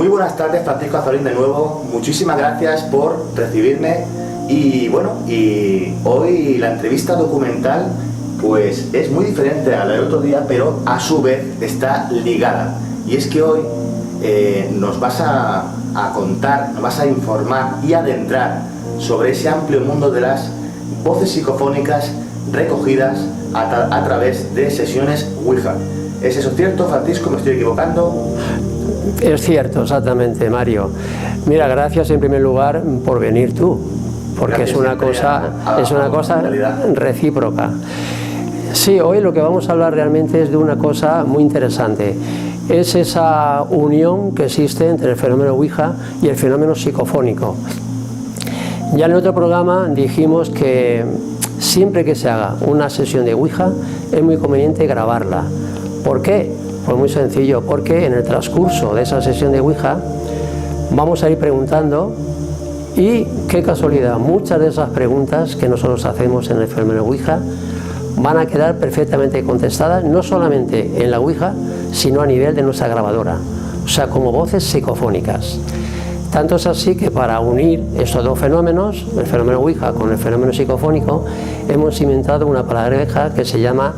Muy buenas tardes, Francisco Azorín de nuevo. Muchísimas gracias por recibirme. Y bueno, y hoy la entrevista documental pues es muy diferente a la del otro día, pero a su vez está ligada. Y es que hoy nos vas a contar, nos vas a informar y adentrar sobre ese amplio mundo de las voces psicofónicas recogidas a través de sesiones Ouija. ¿Es eso cierto, Francisco? ¿Me estoy equivocando? Es cierto, exactamente, Mario. Mira, gracias en primer lugar por venir tú, porque es una cosa recíproca. Sí, hoy lo que vamos a hablar realmente es de una cosa muy interesante. Es esa unión que existe entre el fenómeno Ouija y el fenómeno psicofónico. Ya en el otro programa dijimos que siempre que se haga una sesión de Ouija es muy conveniente grabarla. ¿Por qué? Pues muy sencillo, porque en el transcurso de esa sesión de Ouija vamos a ir preguntando y, qué casualidad, muchas de esas preguntas que nosotros hacemos en el fenómeno Ouija van a quedar perfectamente contestadas, no solamente en la Ouija, sino a nivel de nuestra grabadora, o sea, como voces psicofónicas. Tanto es así que para unir estos dos fenómenos, el fenómeno Ouija con el fenómeno psicofónico, hemos inventado una palabreja que se llama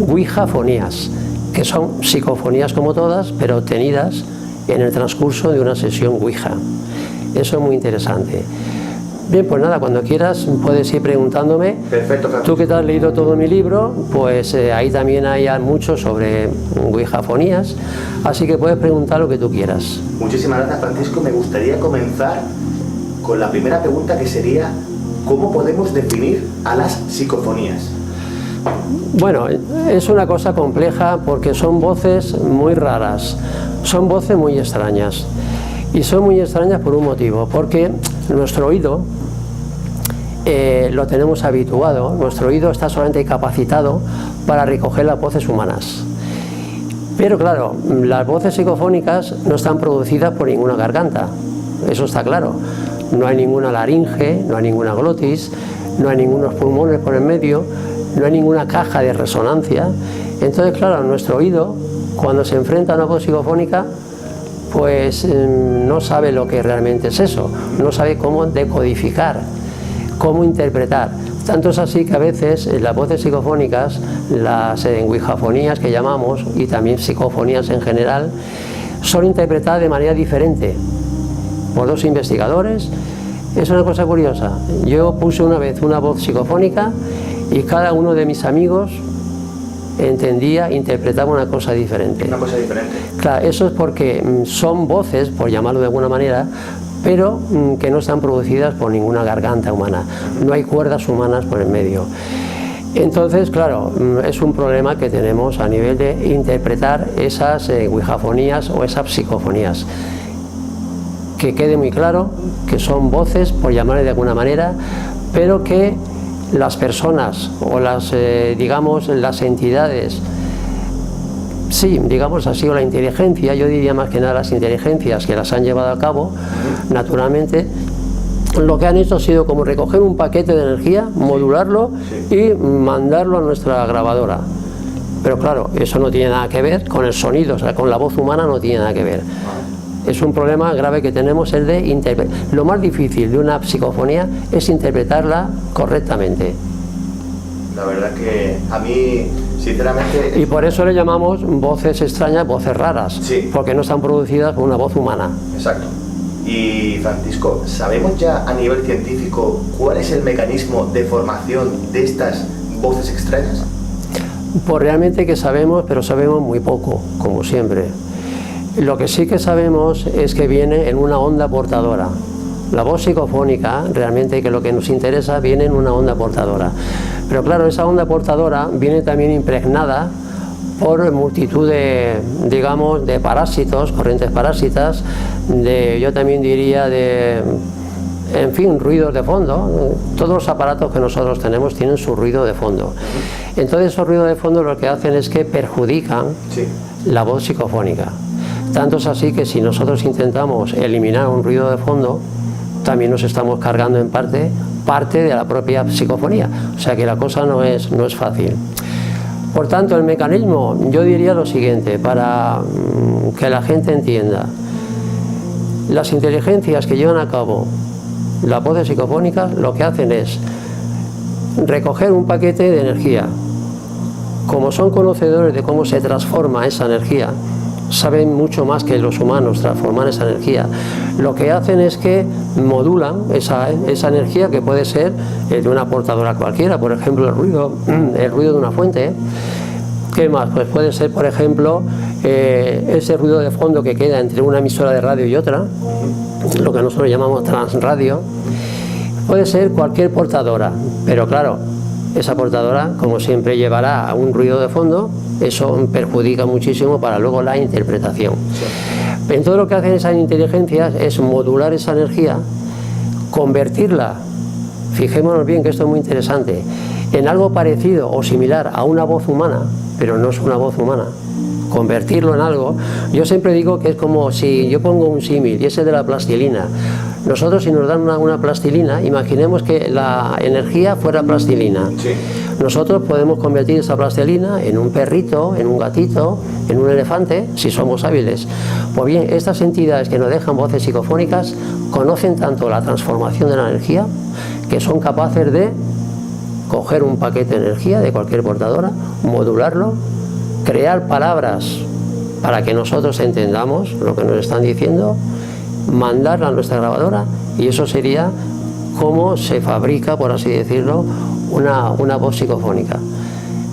Ouijafonías, que son psicofonías como todas, pero obtenidas en el transcurso de una sesión Ouija. Eso es muy interesante. Bien, pues nada, cuando quieras puedes ir preguntándome. Perfecto, Francisco. Tú que te has leído todo mi libro, pues ahí también hay mucho sobre Ouijafonías, así que puedes preguntar lo que tú quieras. Muchísimas gracias, Francisco. Me gustaría comenzar con la primera pregunta, que sería: ¿cómo podemos definir a las psicofonías? Bueno, es una cosa compleja porque son voces muy raras, son voces muy extrañas. Y son muy extrañas por un motivo, porque nuestro oído lo tenemos habituado, nuestro oído está solamente capacitado para recoger las voces humanas. Pero claro, las voces psicofónicas no están producidas por ninguna garganta, eso está claro. No hay ninguna laringe, no hay ninguna glotis, no hay ningunos pulmones por el medio, no hay ninguna caja de resonancia. Entonces, claro, nuestro oído, cuando se enfrenta a una voz psicofónica, pues no sabe lo que realmente es eso, no sabe cómo decodificar, cómo interpretar. Tanto es así que a veces las voces psicofónicas, las ouijafonías que llamamos, y también psicofonías en general, son interpretadas de manera diferente por dos investigadores. Es una cosa curiosa. Yo puse una vez una voz psicofónica y cada uno de mis amigos entendía, interpretaba una cosa diferente. Una cosa diferente. Claro, eso es porque son voces, por llamarlo de alguna manera, pero que no están producidas por ninguna garganta humana. No hay cuerdas humanas por el medio. Entonces, claro, es un problema que tenemos a nivel de interpretar esas ouijafonías o esas psicofonías. Que quede muy claro que son voces, por llamarle de alguna manera, pero que las personas o las, digamos, las entidades, sí, digamos así, o la inteligencia, yo diría más que nada las inteligencias que las han llevado a cabo, naturalmente, lo que han hecho ha sido como recoger un paquete de energía, modularlo y mandarlo a nuestra grabadora. Pero claro, eso no tiene nada que ver con el sonido, o sea, con la voz humana no tiene nada que ver. Es un problema grave que tenemos, el de interpretar. Lo más difícil de una psicofonía es interpretarla correctamente. La verdad que a mí, sinceramente... Y por eso le llamamos voces extrañas, voces raras, sí, porque no están producidas por una voz humana. Exacto. Y Francisco, ¿sabemos ya a nivel científico cuál es el mecanismo de formación de estas voces extrañas? Pues realmente que sabemos, pero sabemos muy poco, como siempre. Lo que sí que sabemos es que viene en una onda portadora. La voz psicofónica, realmente, que lo que nos interesa, viene en una onda portadora. Pero claro, esa onda portadora viene también impregnada por multitud de, digamos, de parásitos, corrientes parásitas, yo también diría en fin, ruidos de fondo. Todos los aparatos que nosotros tenemos tienen su ruido de fondo. Entonces esos ruidos de fondo lo que hacen es que perjudican la voz psicofónica. Tanto es así que si nosotros intentamos eliminar un ruido de fondo, también nos estamos cargando en parte de la propia psicofonía. O sea que la cosa no es fácil. Por tanto, el mecanismo, yo diría lo siguiente, para que la gente entienda. Las inteligencias que llevan a cabo las voces psicofónicas lo que hacen es recoger un paquete de energía. Como son conocedores de cómo se transforma esa energía, saben mucho más que los humanos transformar esa energía. Lo que hacen es que modulan esa energía, que puede ser de una portadora cualquiera, por ejemplo el ruido de una fuente. ¿Qué más? Pues puede ser, por ejemplo, ese ruido de fondo que queda entre una emisora de radio y otra, lo que nosotros llamamos transradio. Puede ser cualquier portadora, pero claro, esa portadora, como siempre, llevará a un ruido de fondo. Eso perjudica muchísimo para luego la interpretación. Entonces lo que hacen esas inteligencias es modular esa energía, convertirla, fijémonos bien que esto es muy interesante, en algo parecido o similar a una voz humana, pero no es una voz humana. Convertirlo en algo, yo siempre digo que es como si yo pongo un símil, y ese de la plastilina. Nosotros, si nos dan una plastilina, imaginemos que la energía fuera plastilina. Sí. Nosotros podemos convertir esa plastilina en un perrito, en un gatito, en un elefante, si somos hábiles. Pues bien, estas entidades que nos dejan voces psicofónicas conocen tanto la transformación de la energía, que son capaces de coger un paquete de energía de cualquier portadora, modularlo, crear palabras para que nosotros entendamos lo que nos están diciendo, mandarla a nuestra grabadora, y eso sería cómo se fabrica, por así decirlo, una voz psicofónica.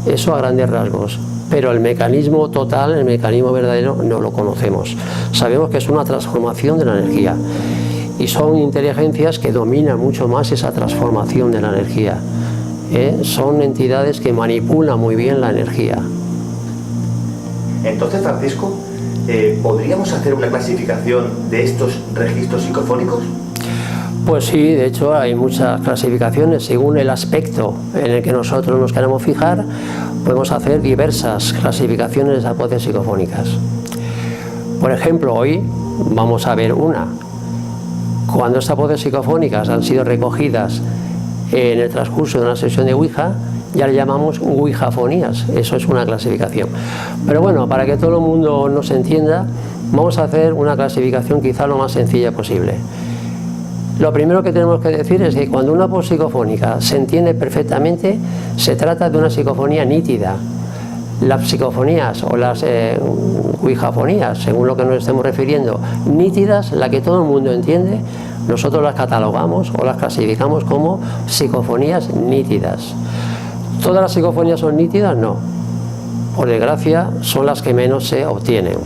Eso a grandes rasgos. Pero el mecanismo total, el mecanismo verdadero, no lo conocemos. Sabemos que es una transformación de la energía, y son inteligencias que dominan mucho más esa transformación de la energía. Son entidades que manipulan muy bien la energía. Entonces, Francisco, ¿podríamos hacer una clasificación de estos registros psicofónicos? Pues sí, de hecho hay muchas clasificaciones. Según el aspecto en el que nosotros nos queremos fijar, podemos hacer diversas clasificaciones de las voces psicofónicas. Por ejemplo, hoy vamos a ver una. Cuando estas voces psicofónicas han sido recogidas en el transcurso de una sesión de Ouija, ya le llamamos ouijafonías. Eso es una clasificación. Pero bueno, para que todo el mundo nos entienda, vamos a hacer una clasificación quizá lo más sencilla posible. Lo primero que tenemos que decir es que cuando una voz psicofónica se entiende perfectamente, se trata de una psicofonía nítida. Las psicofonías o las ouijafonías, según lo que nos estemos refiriendo, nítidas, la que todo el mundo entiende, nosotros las catalogamos o las clasificamos como psicofonías nítidas. ¿Todas las psicofonías son nítidas? No. Por desgracia, son las que menos se obtienen.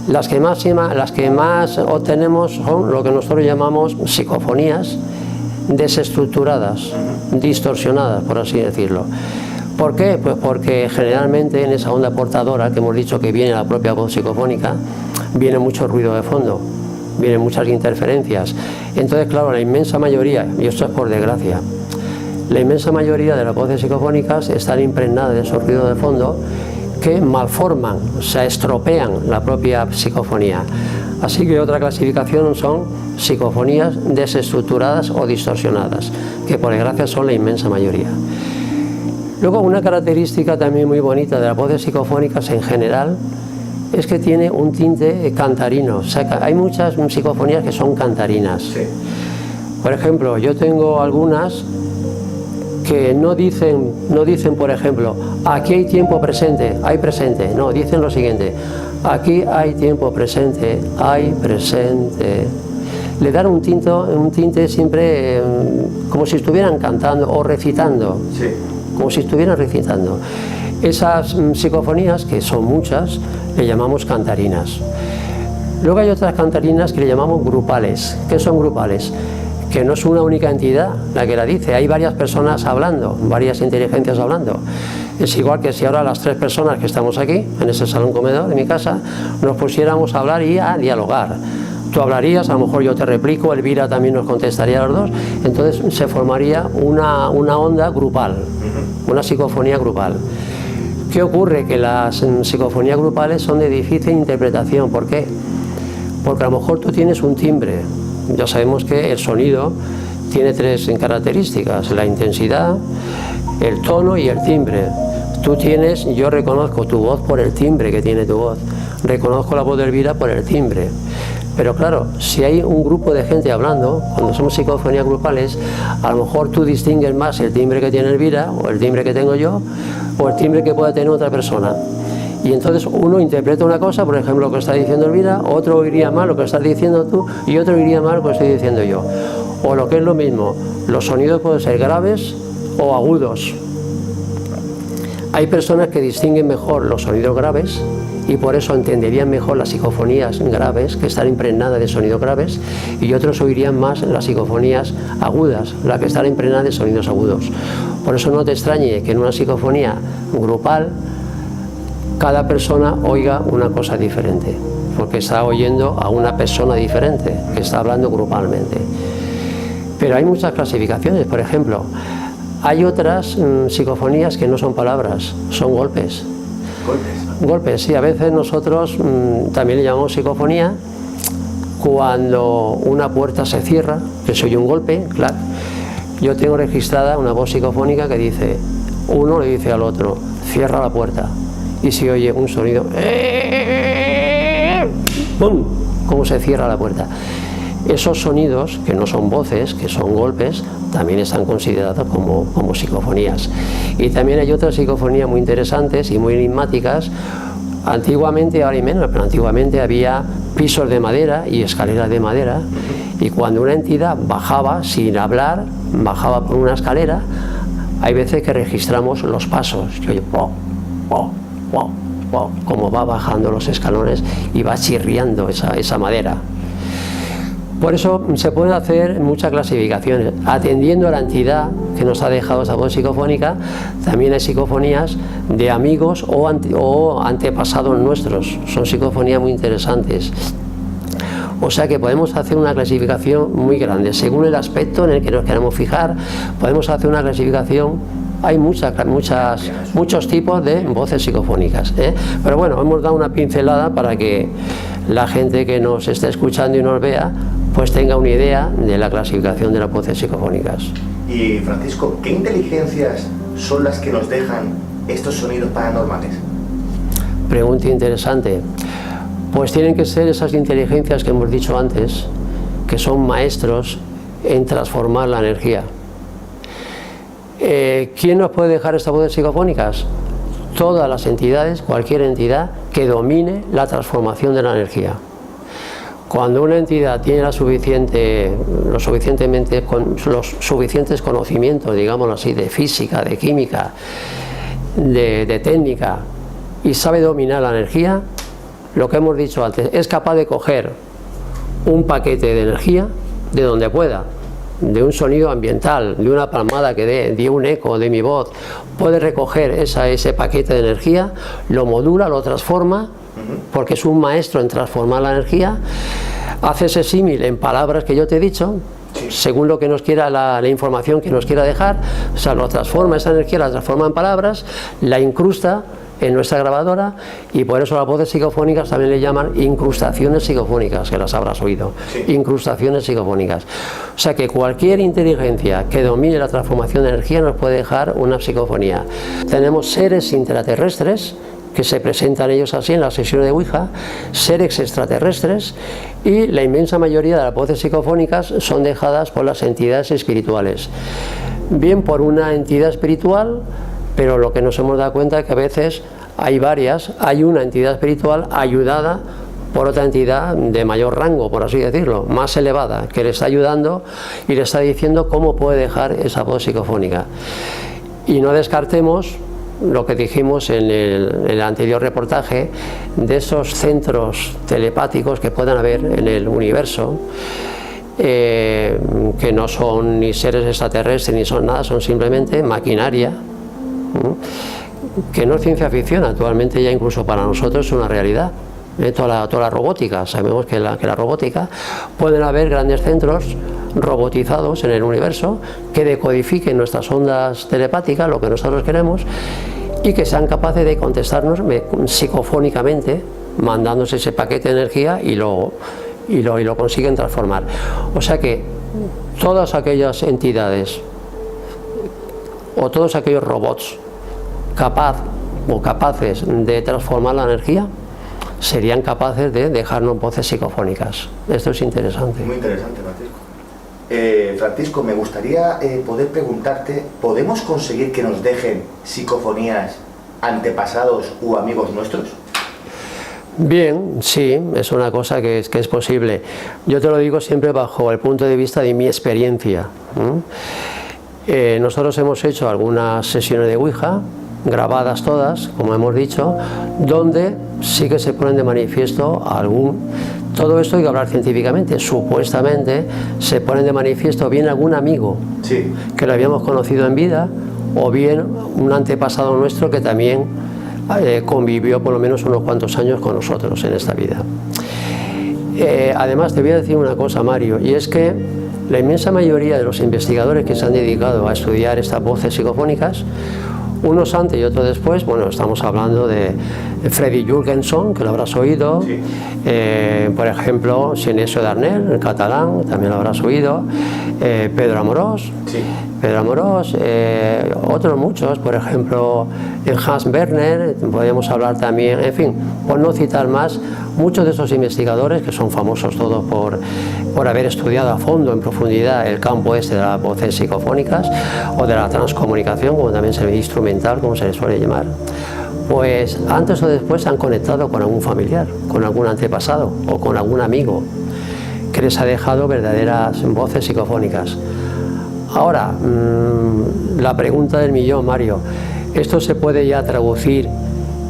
Las que más obtenemos son lo que nosotros llamamos psicofonías desestructuradas, distorsionadas, por así decirlo. ¿Por qué? Pues porque generalmente en esa onda portadora que hemos dicho que viene la propia voz psicofónica, viene mucho ruido de fondo, vienen muchas interferencias. Entonces, claro, la inmensa mayoría, y esto es por desgracia, la inmensa mayoría de las voces psicofónicas están impregnadas de esos ruidos de fondo que malforman, o sea, estropean la propia psicofonía. Así que otra clasificación son psicofonías desestructuradas o distorsionadas, que por desgracia son la inmensa mayoría. Luego, una característica también muy bonita de las voces psicofónicas en general es que tiene un tinte cantarino. O sea, hay muchas psicofonías que son cantarinas. Sí. Por ejemplo, yo tengo algunas que no dicen, por ejemplo, aquí hay tiempo presente, hay presente. No, dicen lo siguiente: aquí hay tiempo presente, hay presente. Le dan un tinte siempre como si estuvieran cantando o recitando. Sí. Como si estuvieran recitando. Esas psicofonías, que son muchas, le llamamos cantarinas. Luego hay otras cantarinas que le llamamos grupales. ¿Qué son grupales? Que no es una única entidad la que la dice, hay varias personas hablando, varias inteligencias hablando. Es igual que si ahora las 3 personas que estamos aquí, en ese salón comedor de mi casa, nos pusiéramos a hablar y a dialogar. Tú hablarías, a lo mejor yo te replico, Elvira también nos contestaría a los dos, entonces se formaría una onda grupal, una psicofonía grupal. ¿Qué ocurre? Que las psicofonías grupales son de difícil interpretación. ¿Por qué? Porque a lo mejor tú tienes un timbre. Ya sabemos que el sonido tiene 3 características: la intensidad, el tono y el timbre. Yo reconozco tu voz por el timbre que tiene tu voz, reconozco la voz de Elvira por el timbre. Pero claro, si hay un grupo de gente hablando, cuando somos psicofonías grupales, a lo mejor tú distingues más el timbre que tiene Elvira, o el timbre que tengo yo, o el timbre que pueda tener otra persona. Y entonces uno interpreta una cosa, por ejemplo, lo que está diciendo Elvira, otro oiría mal lo que estás diciendo tú, y otro oiría mal lo que estoy diciendo yo. O lo que es lo mismo, los sonidos pueden ser graves o agudos. Hay personas que distinguen mejor los sonidos graves y por eso entenderían mejor las psicofonías graves, que están impregnadas de sonidos graves, y otros oirían más las psicofonías agudas, las que están impregnadas de sonidos agudos. Por eso no te extrañe que en una psicofonía grupal cada persona oiga una cosa diferente, porque está oyendo a una persona diferente que está hablando grupalmente. Pero hay muchas clasificaciones. Por ejemplo, hay otras psicofonías que no son palabras, son golpes. Golpes, sí. A veces nosotros también le llamamos psicofonía cuando una puerta se cierra, que se oye un golpe, claro. Yo tengo registrada una voz psicofónica que dice, uno le dice al otro, cierra la puerta, y se oye un sonido, ¡pum!, como se cierra la puerta. Esos sonidos, que no son voces, que son golpes, también están considerados como psicofonías. Y también hay otras psicofonías muy interesantes y muy enigmáticas. Antiguamente, ahora hay menos, pero antiguamente había pisos de madera y escaleras de madera, y cuando una entidad bajaba sin hablar, bajaba por una escalera, hay veces que registramos los pasos, que oye, wow, wow, wow, wow, como va bajando los escalones y va chirriando esa madera. Por eso se pueden hacer muchas clasificaciones. Atendiendo a la entidad que nos ha dejado esa voz psicofónica, también hay psicofonías de amigos o antepasados nuestros. Son psicofonías muy interesantes. O sea que podemos hacer una clasificación muy grande. Según el aspecto en el que nos queremos fijar, podemos hacer una clasificación. Hay muchos tipos de voces psicofónicas, ¿eh? Pero bueno, hemos dado una pincelada para que la gente que nos esté escuchando y nos vea pues tenga una idea de la clasificación de las voces psicofónicas. Y Francisco, ¿qué inteligencias son las que nos dejan estos sonidos paranormales? Pregunta interesante. Pues tienen que ser esas inteligencias que hemos dicho antes, que son maestros en transformar la energía. ¿Quién nos puede dejar estas voces psicofónicas? Todas las entidades, cualquier entidad que domine la transformación de la energía. Cuando una entidad tiene los suficientes conocimientos, digámoslo así, de física, de química, de técnica, y sabe dominar la energía, lo que hemos dicho antes, es capaz de coger un paquete de energía de donde pueda, de un sonido ambiental, de una palmada que dé, de un eco de mi voz, puede recoger ese paquete de energía, lo modula, lo transforma, porque es un maestro en transformar la energía, hace ese símil en palabras que yo te he dicho, según lo que nos quiera, la información que nos quiera dejar, o sea, lo transforma, esa energía la transforma en palabras, la incrusta en nuestra grabadora, y por eso las voces psicofónicas también le llaman incrustaciones psicofónicas, que las habrás oído, incrustaciones psicofónicas. O sea que cualquier inteligencia que domine la transformación de energía nos puede dejar una psicofonía. Tenemos seres intraterrestres, que se presentan ellos así en las sesiones de Ouija, seres extraterrestres, y la inmensa mayoría de las voces psicofónicas son dejadas por las entidades espirituales. Bien por una entidad espiritual, pero lo que nos hemos dado cuenta es que a veces hay varias, hay una entidad espiritual ayudada por otra entidad de mayor rango, por así decirlo, más elevada, que le está ayudando y le está diciendo cómo puede dejar esa voz psicofónica. Y no descartemos lo que dijimos en el anterior reportaje, de esos centros telepáticos que puedan haber en el universo, que no son ni seres extraterrestres ni son nada, son simplemente maquinaria, que no es ciencia ficción, actualmente ya incluso para nosotros es una realidad. Toda la robótica, sabemos que la robótica, pueden haber grandes centros robotizados en el universo que decodifiquen nuestras ondas telepáticas, lo que nosotros queremos, y que sean capaces de contestarnos psicofónicamente, mandándose ese paquete de energía y lo consiguen transformar. O sea que todas aquellas entidades o todos aquellos robots capaces de transformar la energía serían capaces de dejarnos voces psicofónicas. Esto es interesante. Muy interesante, Francisco. Francisco, me gustaría poder preguntarte, ¿podemos conseguir que nos dejen psicofonías antepasados u amigos nuestros? Bien, sí, es una cosa que es posible. Yo te lo digo siempre bajo el punto de vista de mi experiencia. Nosotros hemos hecho algunas sesiones de Ouija, grabadas todas, como hemos dicho, donde sí que se ponen de manifiesto todo esto hay que hablar científicamente, supuestamente se ponen de manifiesto bien algún amigo que lo habíamos conocido en vida, o bien un antepasado nuestro que también convivió por lo menos unos cuantos años con nosotros en esta vida. Además te voy a decir una cosa, Mario, y es que la inmensa mayoría de los investigadores que se han dedicado a estudiar estas voces psicofónicas, unos antes y otros después, bueno, estamos hablando de Freddy Jurgenson, que lo habrás oído, por ejemplo, Sinesio Darnell, el catalán, también lo habrás oído, Pedro Amorós, otros muchos, por ejemplo, Hans Werner, podríamos hablar también, en fin, por no citar más, muchos de esos investigadores, que son famosos todos por haber estudiado a fondo, en profundidad, el campo este de las voces psicofónicas o de la transcomunicación, como también se ve instrumental, como se le suele llamar, pues antes o después han conectado con algún familiar, con algún antepasado o con algún amigo que les ha dejado verdaderas voces psicofónicas. Ahora, la pregunta del millón, Mario, ¿esto se puede ya traducir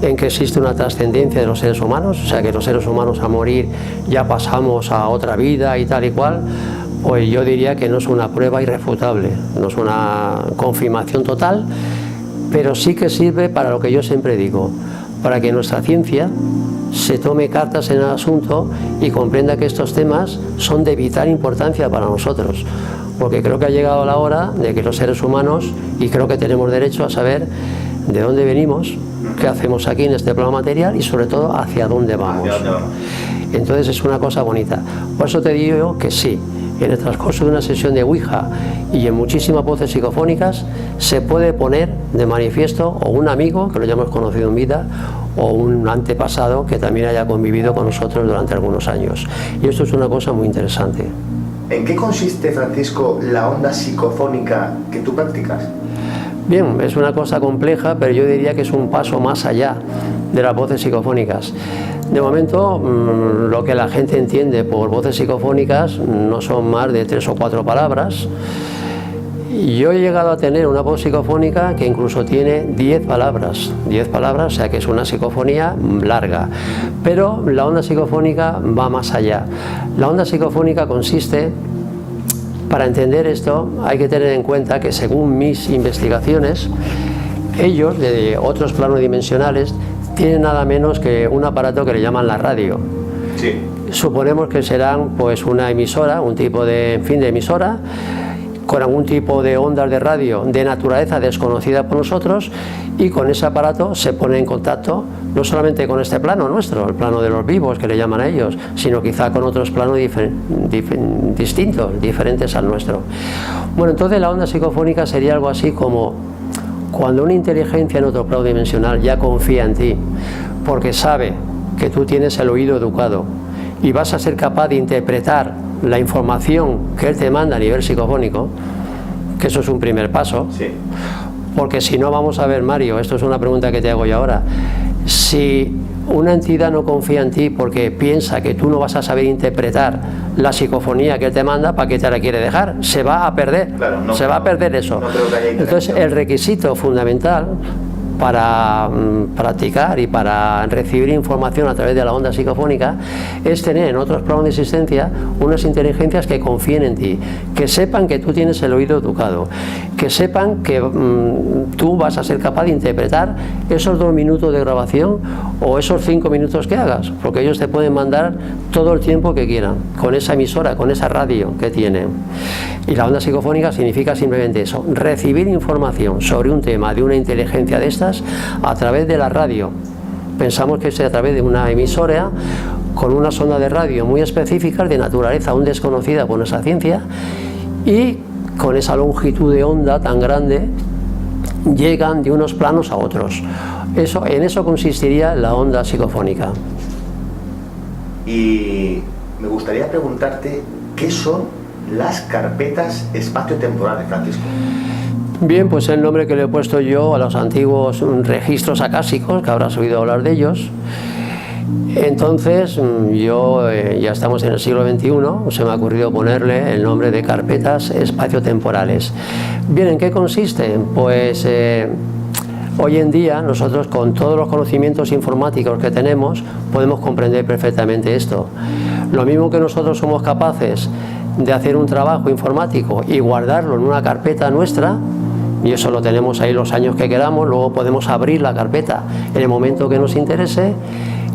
en que existe una trascendencia de los seres humanos? O sea, que los seres humanos a morir ya pasamos a otra vida y tal y cual. Pues yo diría que no es una prueba irrefutable, no es una confirmación total, pero sí que sirve para lo que yo siempre digo, para que nuestra ciencia se tome cartas en el asunto y comprenda que estos temas son de vital importancia para nosotros, porque creo que ha llegado la hora de que los seres humanos, y creo que tenemos derecho a saber de dónde venimos, qué hacemos aquí en este plano material y sobre todo hacia dónde vamos. Entonces es una cosa bonita. Por eso te digo que sí, en el transcurso de una sesión de Ouija y en muchísimas voces psicofónicas se puede poner de manifiesto o un amigo que lo hayamos conocido en vida o un antepasado que también haya convivido con nosotros durante algunos años. Y esto es una cosa muy interesante. ¿En qué consiste, Francisco, la onda psicofónica que tú practicas? Bien, es una cosa compleja, pero yo diría que es un paso más allá de las voces psicofónicas. De momento, lo que la gente entiende por voces psicofónicas no son más de 3 o 4 palabras. Yo he llegado a tener una voz psicofónica que incluso tiene 10 palabras, o sea que es una psicofonía larga. Pero la onda psicofónica va más allá. La onda psicofónica consiste, para entender esto, hay que tener en cuenta que según mis investigaciones, ellos, de otros planos dimensionales, tienen nada menos que un aparato que le llaman la radio. Sí. Suponemos que serán pues una emisora, un tipo de, de emisora, con algún tipo de ondas de radio de naturaleza desconocida por nosotros, y con ese aparato se pone en contacto no solamente con este plano nuestro, el plano de los vivos que le llaman a ellos, sino quizá con otros planos distintos, diferentes al nuestro. Bueno, entonces la onda psicofónica sería algo así como cuando una inteligencia en otro plano dimensional ya confía en ti, porque sabe que tú tienes el oído educado y vas a ser capaz de interpretar la información que él te manda a nivel psicofónico, que eso es un primer paso. Sí. Porque si no, vamos a ver, Mario, esto es una pregunta que te hago yo ahora, si una entidad no confía en ti porque piensa que tú no vas a saber interpretar la psicofonía que él te manda, ¿para qué te la quiere dejar? Se va a perder, claro, va a perder eso. No creo que haya entonces el requisito fundamental para practicar y para recibir información a través de la onda psicofónica es tener en otros planos de existencia unas inteligencias que confíen en ti, que sepan que tú tienes el oído educado, que sepan que tú vas a ser capaz de interpretar esos 2 minutos de grabación o esos 5 minutos que hagas, porque ellos te pueden mandar todo el tiempo que quieran, con esa emisora, con esa radio que tienen. Y la onda psicofónica significa simplemente eso, recibir información sobre un tema de una inteligencia de estas a través de la radio. Pensamos que es a través de una emisora con unas ondas de radio muy específicas de naturaleza aún desconocida por nuestra ciencia, y con esa longitud de onda tan grande llegan de unos planos a otros. En eso consistiría la onda psicofónica. Y me gustaría preguntarte qué son las carpetas espaciotemporales, Francisco. Bien, pues el nombre que le he puesto yo a los antiguos registros acásicos, que habrás oído hablar de ellos. Entonces, ya estamos en el siglo XXI, se me ha ocurrido ponerle el nombre de carpetas espaciotemporales. Bien, ¿en qué consiste? Pues hoy en día nosotros, con todos los conocimientos informáticos que tenemos, podemos comprender perfectamente esto. Lo mismo que nosotros somos capaces de hacer un trabajo informático y guardarlo en una carpeta nuestra, y eso lo tenemos ahí los años que queramos, luego podemos abrir la carpeta en el momento que nos interese.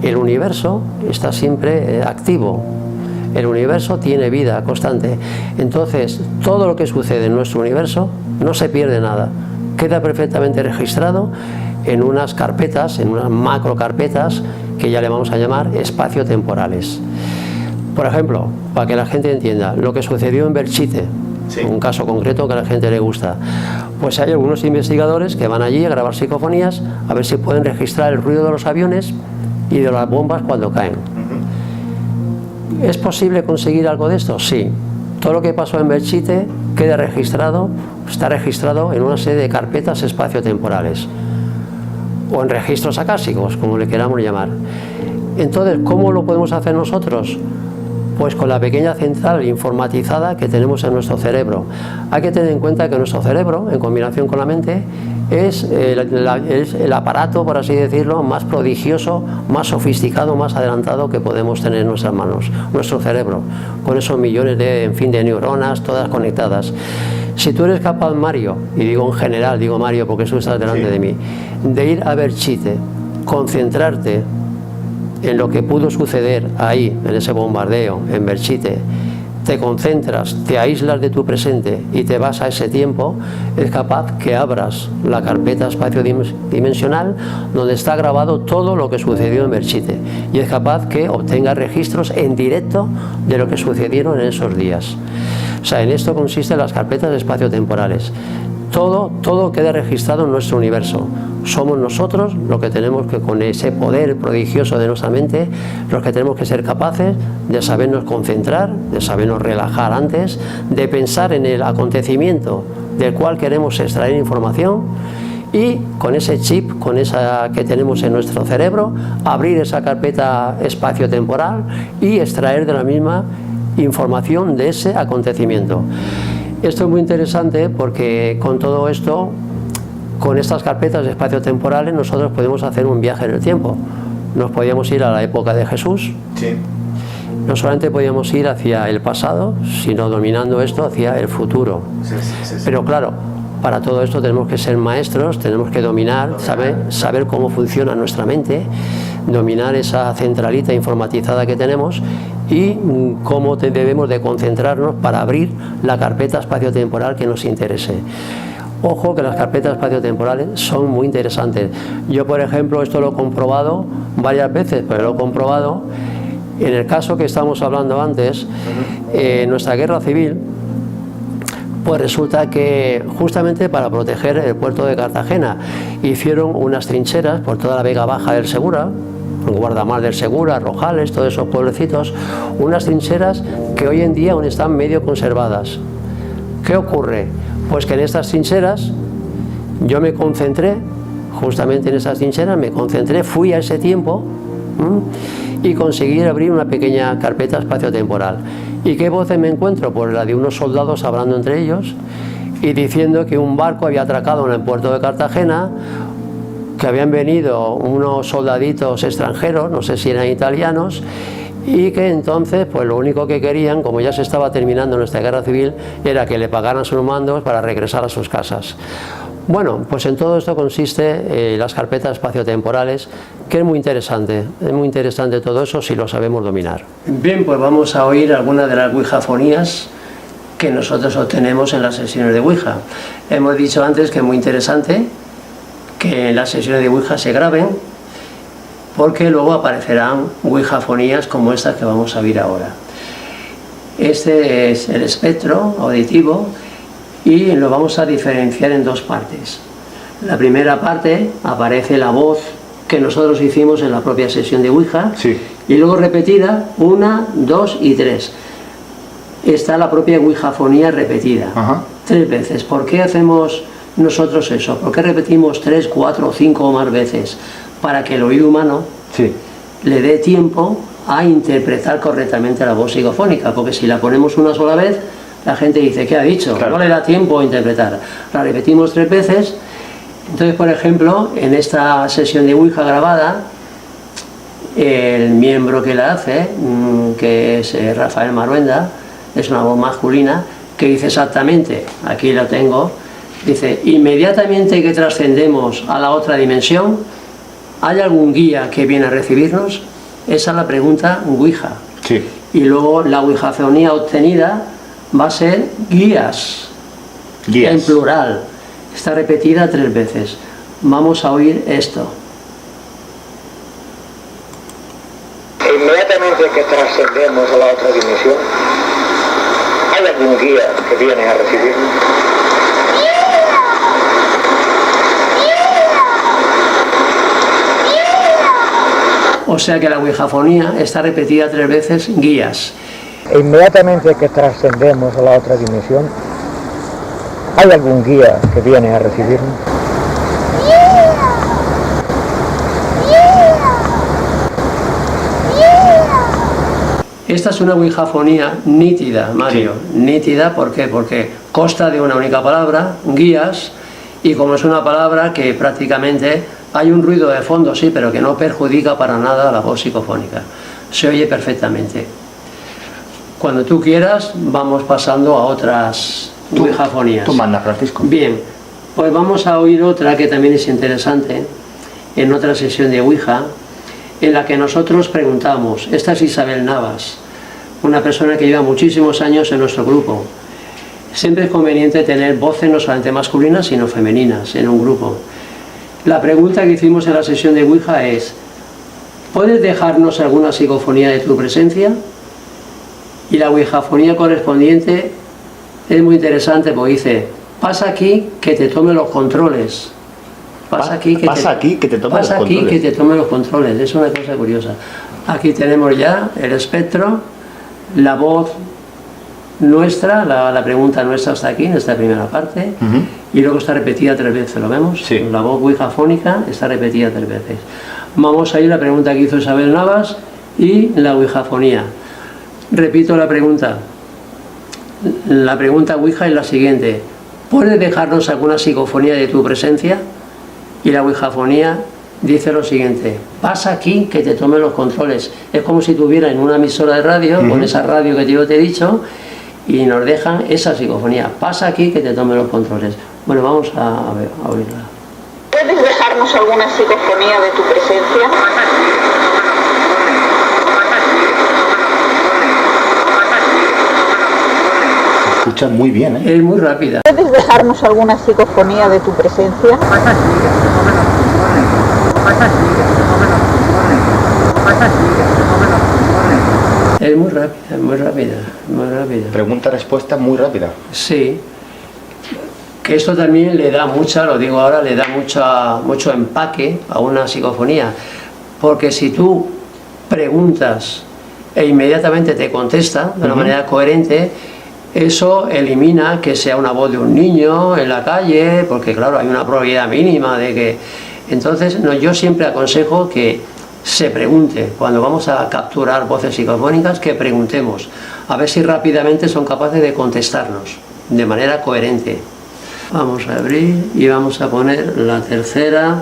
El universo está siempre activo, el universo tiene vida constante, entonces todo lo que sucede en nuestro universo no se pierde nada, queda perfectamente registrado en unas carpetas, en unas macrocarpetas que ya le vamos a llamar espaciotemporales. Por ejemplo, para que la gente entienda lo que sucedió en Belchite, sí, un caso concreto que a la gente le gusta, pues hay algunos investigadores que van allí a grabar psicofonías a ver si pueden registrar el ruido de los aviones y de las bombas cuando caen. ¿Es posible conseguir algo de esto? Sí. Todo lo que pasó en Belchite queda registrado, está registrado en una serie de carpetas espaciotemporales o en registros acásicos, como le queramos llamar. Entonces, ¿cómo lo podemos hacer nosotros? Pues con la pequeña central informatizada que tenemos en nuestro cerebro. Hay que tener en cuenta que nuestro cerebro, en combinación con la mente, es el aparato, por así decirlo, más prodigioso, más sofisticado, más adelantado que podemos tener en nuestras manos, nuestro cerebro, con esos millones de neuronas, todas conectadas. Si tú eres capaz, Mario, y digo en general, digo Mario porque tú estás delante de mí, de ir a Belchite, concentrarte en lo que pudo suceder ahí, en ese bombardeo, en Belchite, te concentras, te aíslas de tu presente y te vas a ese tiempo, es capaz que abras la carpeta espacio-dimensional donde está grabado todo lo que sucedió en Belchite y es capaz que obtenga registros en directo de lo que sucedieron en esos días. O sea, en esto consisten las carpetas espaciotemporales. Todo queda registrado en nuestro universo. Somos nosotros los que tenemos que, con ese poder prodigioso de nuestra mente, los que tenemos que ser capaces de sabernos concentrar, de sabernos relajar antes, de pensar en el acontecimiento del cual queremos extraer información y con ese chip, con esa que tenemos en nuestro cerebro, abrir esa carpeta espaciotemporal y extraer de la misma información de ese acontecimiento. Esto es muy interesante porque con todo esto, con estas carpetas espaciotemporales, nosotros podemos hacer un viaje en el tiempo. Nos podíamos ir a la época de Jesús. Sí. No solamente podíamos ir hacia el pasado, sino dominando esto hacia el futuro. Sí. Pero claro, para todo esto tenemos que ser maestros, tenemos que dominar, saber cómo funciona nuestra mente, dominar esa centralita informatizada que tenemos y cómo debemos de concentrarnos para abrir la carpeta espaciotemporal que nos interese. Ojo que las carpetas espaciotemporales son muy interesantes. Yo, por ejemplo, esto lo he comprobado varias veces, pero lo he comprobado en el caso que estamos hablando antes, en nuestra guerra civil. Pues resulta que justamente para proteger el puerto de Cartagena hicieron unas trincheras por toda la Vega Baja del Segura, Guardamar del Segura, Rojales, todos esos pueblecitos, unas trincheras que hoy en día aún están medio conservadas. ¿Qué ocurre? Pues que en estas trincheras yo me concentré, justamente en esas trincheras me concentré, fui a ese tiempo y conseguí abrir una pequeña carpeta espaciotemporal. ¿Y qué voces me encuentro? Pues la de unos soldados hablando entre ellos y diciendo que un barco había atracado en el puerto de Cartagena, que habían venido unos soldaditos extranjeros, no sé si eran italianos, y que entonces pues lo único que querían, como ya se estaba terminando nuestra guerra civil, era que le pagaran sus mandos para regresar a sus casas. Bueno, pues en todo esto consiste las carpetas espaciotemporales, que es muy interesante todo eso si lo sabemos dominar. Bien, pues vamos a oír algunas de las ouijafonías que nosotros obtenemos en las sesiones de Ouija. Hemos dicho antes que es muy interesante que las sesiones de Ouija se graben, porque luego aparecerán ouijafonías como estas que vamos a oír ahora. Este es el espectro auditivo y lo vamos a diferenciar en dos partes. La primera parte aparece la voz que nosotros hicimos en la propia sesión de Ouija, sí, y luego repetida 1, 2 y 3. Está la propia ouijafonía repetida. Ajá. 3 veces. ¿Por qué hacemos nosotros eso? ¿Por qué repetimos 3, 4 o 5 o más veces? Para que el oído humano Sí. le dé tiempo a interpretar correctamente la voz psicofónica, porque si la ponemos una sola vez, la gente dice, ¿qué ha dicho? Claro. No le da tiempo a interpretar. La repetimos 3 veces. Entonces, por ejemplo, en esta sesión de Ouija grabada, el miembro que la hace, que es Rafael Maruenda, es una voz masculina, que dice exactamente, aquí lo tengo, dice, inmediatamente que trascendemos a la otra dimensión, ¿hay algún guía que viene a recibirnos? Esa es la pregunta Ouija. Sí. Y luego la ouijafonía obtenida va a ser guías, Guías. en plural. Está repetida 3 veces. Vamos a oír esto. Inmediatamente que trascendemos a la otra dimensión, ¿hay algún guía que viene a recibirnos? O sea que la ouijafonía está repetida 3 veces, guías. Inmediatamente que trascendemos a la otra dimensión, ¿hay algún guía que viene a recibirnos? Esta es una ouijafonía nítida, Mario. Sí. Nítida, ¿por qué? Porque consta de una única palabra, guías, y como es una palabra que prácticamente hay un ruido de fondo, sí, pero que no perjudica para nada a la voz psicofónica. Se oye perfectamente. Cuando tú quieras, vamos pasando a otras ouijafonías. Tú manda, Francisco. Bien, pues vamos a oír otra que también es interesante, en otra sesión de Ouija, en la que nosotros preguntamos. Esta es Isabel Navas, una persona que lleva muchísimos años en nuestro grupo. Siempre es conveniente tener voces no solamente masculinas, sino femeninas en un grupo. La pregunta que hicimos en la sesión de Ouija es, ¿puedes dejarnos alguna psicofonía de tu presencia? Y la ouijafonía correspondiente es muy interesante porque dice, pasa aquí que te tome los controles. Pasa aquí que te tome los controles. Es una cosa curiosa. Aquí tenemos ya el espectro, la voz nuestra, la pregunta nuestra está aquí, en esta primera parte, y luego está repetida 3 veces, ¿lo vemos? Sí. La voz ouijafónica está repetida 3 veces. Vamos a ir a la pregunta que hizo Isabel Navas y la ouijafonía. Repito la pregunta. La pregunta Ouija es la siguiente. ¿Puedes dejarnos alguna psicofonía de tu presencia? Y la ouijafonía dice lo siguiente, pasa aquí que te tomen los controles. Es como si tuviera en una emisora de radio, con esa radio que yo te he dicho, y nos dejan esa psicofonía. Pasa aquí que te tomen los controles. Bueno, vamos a oírla. ¿Puedes dejarnos alguna psicofonía de tu presencia? Se escucha muy bien, ¿eh? Es muy rápida. ¿Puedes dejarnos alguna psicofonía de tu presencia? Es muy rápida, muy rápida, muy rápida. Pregunta-respuesta muy rápida. Sí. Que esto también le da mucha, lo digo ahora, le da mucho empaque a una psicofonía. Porque si tú preguntas e inmediatamente te contesta de una manera coherente, eso elimina que sea una voz de un niño en la calle, porque claro, hay una probabilidad mínima de que... Entonces, no, yo siempre aconsejo que se pregunte, cuando vamos a capturar voces psicofónicas, que preguntemos, a ver si rápidamente son capaces de contestarnos, de manera coherente. Vamos a abrir y vamos a poner la tercera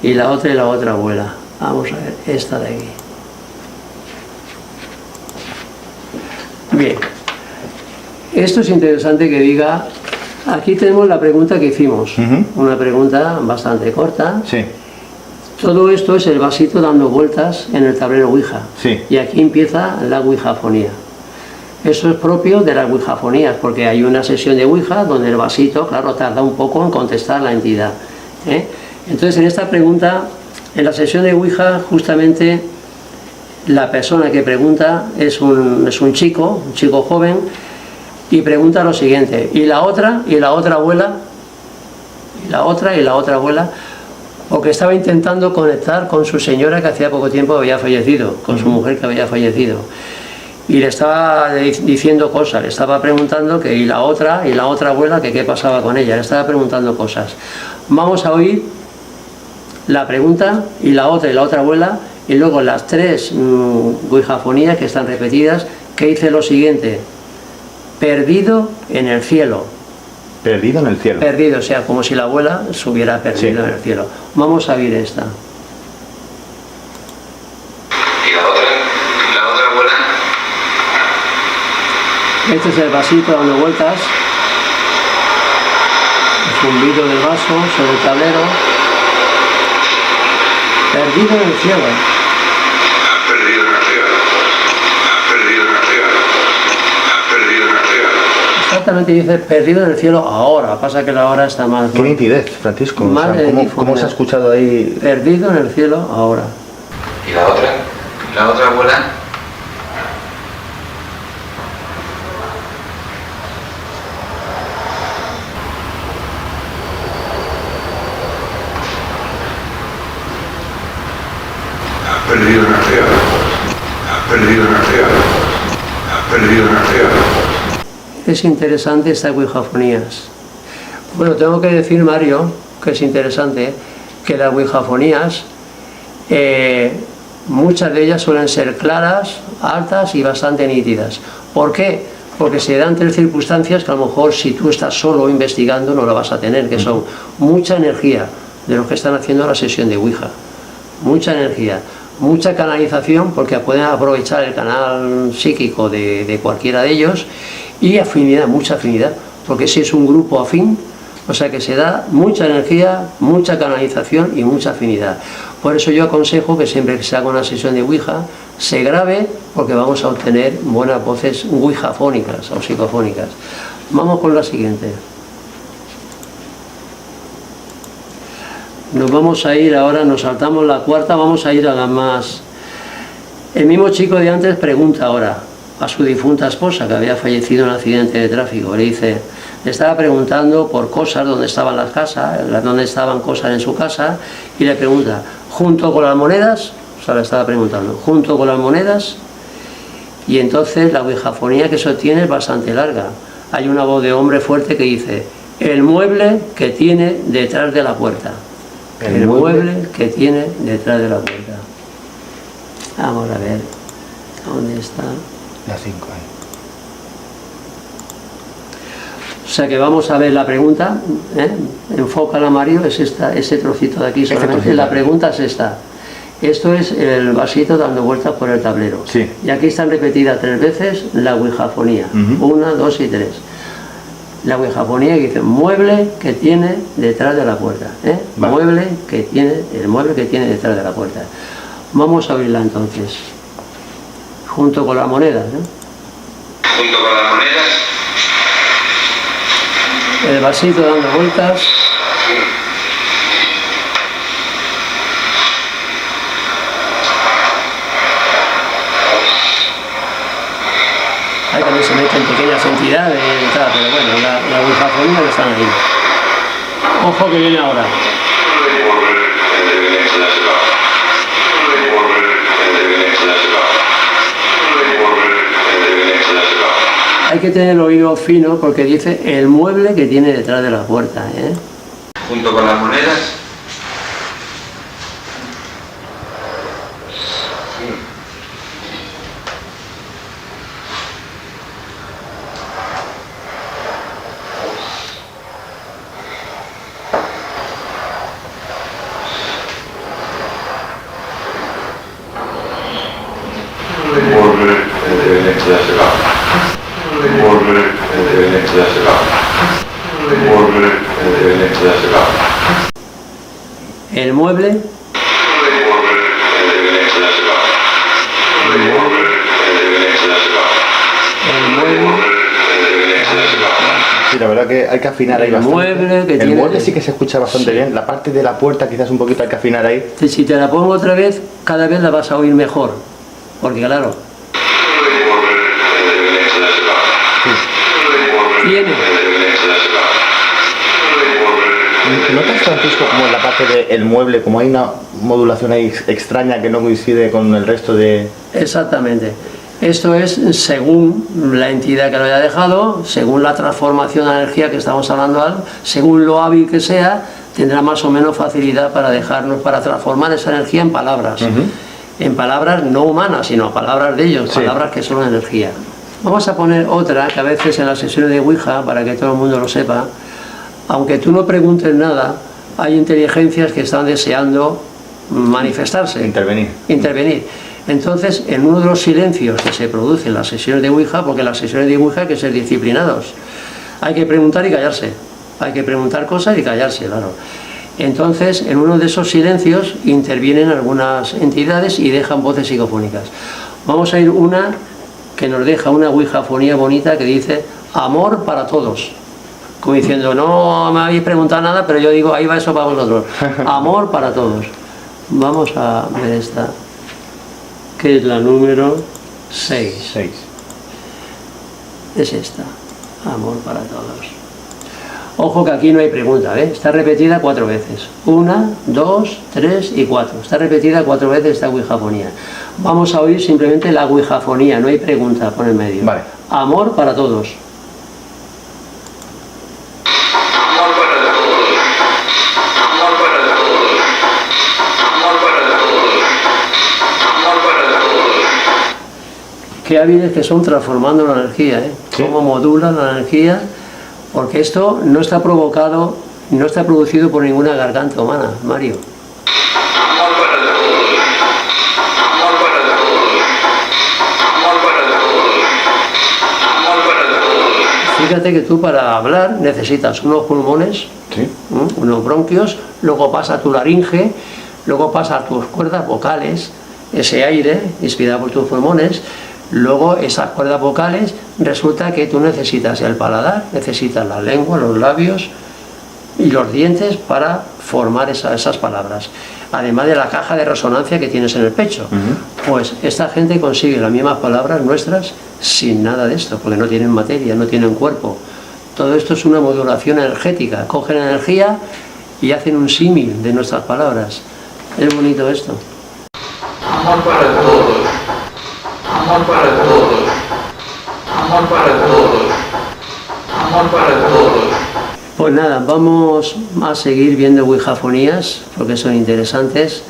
y la otra abuela. Vamos a ver, esta de aquí. Bien. Esto es interesante que diga, aquí tenemos la pregunta que hicimos, una pregunta bastante corta. Sí. Todo esto es el vasito dando vueltas en el tablero Ouija. Sí. Y aquí empieza la ouijafonía. Eso es propio de las ouijafonías, porque hay una sesión de Ouija donde el vasito, claro, tarda un poco en contestar la entidad. Entonces, en esta pregunta, en la sesión de Ouija, justamente la persona que pregunta es un chico joven, y pregunta lo siguiente, y la otra abuela, o que estaba intentando conectar con su señora que hacía poco tiempo había fallecido, con su mujer que había fallecido. Y le estaba diciendo cosas, le estaba preguntando que y la otra abuela, que qué pasaba con ella, le estaba preguntando cosas. Vamos a oír la pregunta y la otra abuela, y luego las tres ouijafonías que están repetidas, que dice lo siguiente: perdido en el cielo. Perdido en el cielo. Perdido, o sea, como si la abuela se hubiera perdido en el cielo. Vamos a oír esta. Y la otra abuela. Este es el vasito dando vueltas. El zumbido del vaso sobre el tablero. Perdido en el cielo. Has perdido en el cielo. Has perdido en el cielo. Has perdido en el cielo. Exactamente, dice perdido en el cielo ahora. Pasa que la hora está más. Qué nitidez, Francisco. O Más sea, de ¿cómo se ha escuchado ahí? Perdido en el cielo ahora. Y la otra abuela. Has perdido en el cielo. Has perdido en el cielo. Has perdido en el cielo. Es interesante estas ouijafonías. Bueno, tengo que decir, Mario, que es interesante que las ouijafonías, muchas de ellas suelen ser claras, altas y bastante nítidas. ¿Por qué? Porque se dan tres circunstancias que a lo mejor si tú estás solo investigando no lo vas a tener, que son mucha energía de los que están haciendo la sesión de Ouija, mucha energía, mucha canalización, porque pueden aprovechar el canal psíquico de cualquiera de ellos, y afinidad, mucha afinidad, porque si es un grupo afín, o sea que se da mucha energía, mucha canalización y mucha afinidad. Por eso yo aconsejo que siempre que se haga una sesión de Ouija se grabe, porque vamos a obtener buenas voces ouijafónicas o psicofónicas. Vamos con la siguiente. Nos vamos a ir ahora, nos saltamos la cuarta, vamos a ir a la más... El mismo chico de antes pregunta ahora a su difunta esposa, que había fallecido en un accidente de tráfico. Le estaba preguntando por cosas, donde estaban las casas, donde estaban cosas en su casa, y le pregunta, junto con las monedas, o sea, le estaba preguntando, junto con las monedas, y entonces la ouijafonía que se obtiene es bastante larga. Hay una voz de hombre fuerte que dice, el mueble que tiene detrás de la puerta. El mueble que tiene detrás de la puerta. Vamos a ver, ¿dónde está? La 5 ahí. O sea que vamos a ver la pregunta, enfócala, Mario, es esta, ese trocito de aquí solamente. La pregunta es esta. Esto es el vasito dando vueltas por el tablero. Sí. Y aquí están repetidas 3 veces la ouijafonía. 1, 2 y 3. La ouijafonía que dice mueble que tiene detrás de la puerta. Vale. Mueble que tiene, el mueble que tiene detrás de la puerta. Vamos a abrirla entonces. Junto con las monedas. Junto con las monedas. El vasito dando vueltas. Ahí también se meten pequeñas entidades y tal, pero bueno, la ouijafonía no están ahí. Ojo que viene ahora. Hay que tener el oído fino porque dice el mueble que tiene detrás de la puerta. Junto con las monedas. El mueble. Sí, la verdad que hay que afinar ahí bastante. El mueble sí que se escucha bastante bien. La parte de la puerta quizás un poquito hay que afinar ahí. Si te la pongo otra vez, cada vez la vas a oír mejor. Porque claro. Tiene. notas, Francisco, como en la parte del mueble, como hay una modulación ahí extraña que no coincide con el resto de...? Exactamente. Esto es según la entidad que lo haya dejado, según la transformación de energía que estamos hablando, según lo hábil que sea, tendrá más o menos facilidad para dejarnos, para transformar esa energía en palabras. En palabras no humanas, sino palabras de ellos, sí, palabras que son energía. Vamos a poner otra que a veces en las sesiones de Ouija, para que todo el mundo lo sepa, aunque tú no preguntes nada, hay inteligencias que están deseando manifestarse. Intervenir. Entonces, en uno de los silencios que se producen en las sesiones de Ouija, porque en las sesiones de Ouija hay que ser disciplinados, hay que preguntar y callarse. Hay que preguntar cosas y callarse, claro. Entonces, en uno de esos silencios intervienen algunas entidades y dejan voces psicofónicas. Vamos a ir una que nos deja una ouijafonía bonita que dice amor para todos. Como diciendo, no me habéis preguntado nada, pero yo digo, ahí va eso para vosotros. Amor para todos. Vamos a ver esta, que es la número 6. Es esta, amor para todos. Ojo que aquí no hay pregunta, ¿eh? Está repetida 4 veces. 1, 2, 3 y 4. Está repetida 4 veces esta ouijafonía. Vamos a oír simplemente la ouijafonía, no hay pregunta por el medio. Vale. Amor para todos. Amor para todos. Amor para todos. Amor para todos. Amor para todos. Qué hábiles que son transformando la energía, ¿eh? Sí. Cómo modulan la energía, porque esto no está provocado, no está producido por ninguna garganta humana, Mario. Amor para todos. Amor para todos. Amor para todos. Amor para todos. Fíjate que tú para hablar necesitas unos pulmones, Sí. unos bronquios, luego pasa tu laringe, luego pasa tus cuerdas vocales, ese aire inspirado por tus pulmones, luego esas cuerdas vocales resulta que tú necesitas el paladar, necesitas la lengua, los labios y los dientes para formar esas palabras, además de la caja de resonancia que tienes en el pecho. Pues esta gente consigue las mismas palabras nuestras sin nada de esto, porque no tienen materia, no tienen cuerpo. Todo esto es una modulación energética, cogen energía y hacen un símil de nuestras palabras. Es bonito esto. Amor para todos. Amor para todos. Amor para todos. Amor para todos. Pues nada, vamos a seguir viendo ouijafonías porque son interesantes.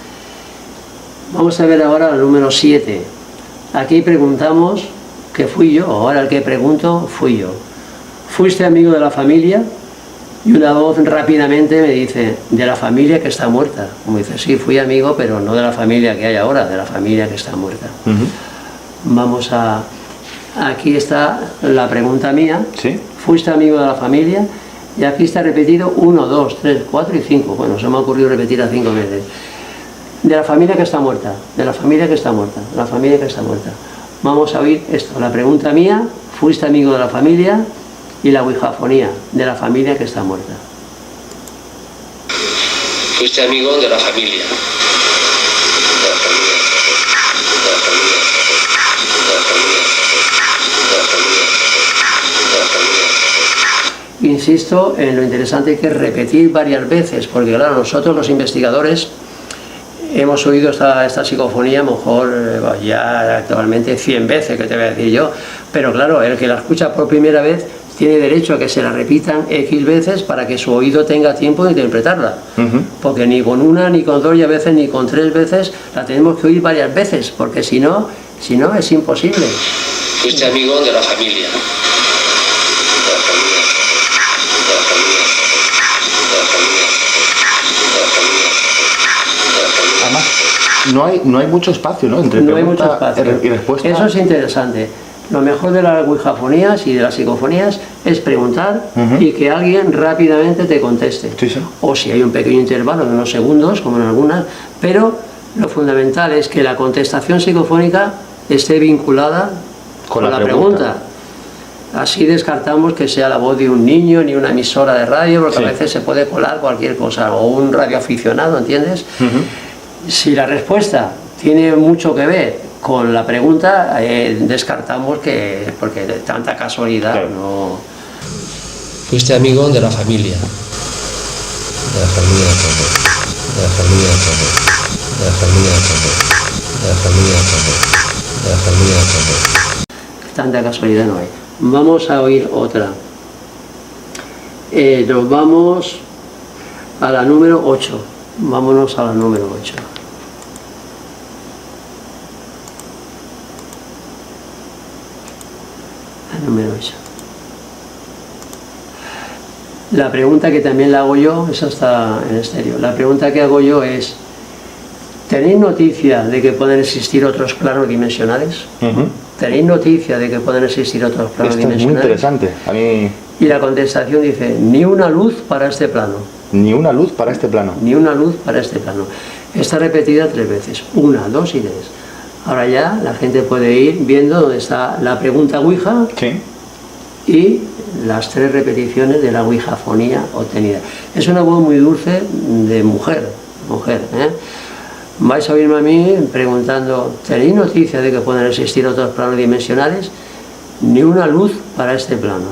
Vamos a ver ahora el número 7. Aquí preguntamos que fui yo, ahora el que pregunto fui yo. ¿Fuiste amigo de la familia? Y una voz rápidamente me dice, de la familia que está muerta. Como dice, sí, fui amigo, pero no de la familia que hay ahora, de la familia que está muerta. Vamos a... Aquí está la pregunta mía. Sí. ¿Fuiste amigo de la familia? Y aquí está repetido 1, 2, 3, 4 y 5. Bueno, se me ha ocurrido repetir a 5 veces. De la familia que está muerta, de la familia que está muerta, de la familia que está muerta. Vamos a oír esto. La pregunta mía, ¿fuiste amigo de la familia? Y la ouijafonía, de la familia que está muerta. Fuiste amigo de la familia. De la familia. De la familia. De la familia. De la familia. De la familia. Insisto en lo interesante que es repetir varias veces, porque claro, nosotros los investigadores hemos oído esta psicofonía a lo mejor ya actualmente 100 veces, que te voy a decir yo, pero claro, el que la escucha por primera vez tiene derecho a que se la repitan X veces para que su oído tenga tiempo de interpretarla, porque ni con una, ni con 2 y a veces ni con 3 veces la tenemos que oír varias veces, porque si no es imposible. Fuiste amigo de la familia. De la familia. De la familia. De la familia. De la familia. De la familia. Además, no hay mucho espacio, ¿no? Entre No hay mucho pregunta espacio. y respuesta. Eso es interesante. Lo mejor de las ouijafonías y de las psicofonías es preguntar y que alguien rápidamente te conteste. Sí, sí. O si hay un pequeño intervalo de unos segundos, como en algunas, pero lo fundamental es que la contestación psicofónica esté vinculada con la pregunta. Así descartamos que sea la voz de un niño ni una emisora de radio, porque Sí. a veces se puede colar cualquier cosa, o un radioaficionado, ¿entiendes? Si la respuesta tiene mucho que ver con la pregunta, descartamos que, porque de tanta casualidad, Claro. no... Fuiste amigo de la familia. De la familia Tomé, la familia Tomé, la familia Tomé, la familia Tomé, la familia Tomé. Tanta casualidad no hay. Vamos a oír otra. Nos vamos a la número 8. Vámonos a la número 8. La número 8. La pregunta que también la hago yo, esa está en estéreo. La pregunta que hago yo es: ¿tenéis noticia de que pueden existir otros planos dimensionales? ¿Tenéis noticia de que pueden existir otros planos Esto es muy dimensionales? interesante. A mí, Y la contestación dice: ni una luz para este plano. ni una luz para este plano. Ni una luz para este plano. Está repetida 3 veces. 1, 2 y 3. Ahora ya la gente puede ir viendo dónde está la pregunta Ouija Sí. y las 3 repeticiones de la ouijafonía obtenida. Es una voz muy dulce de mujer. Vais a oírme a mí preguntando: ¿tenéis noticia de que pueden existir otros planos dimensionales? Ni una luz para este plano.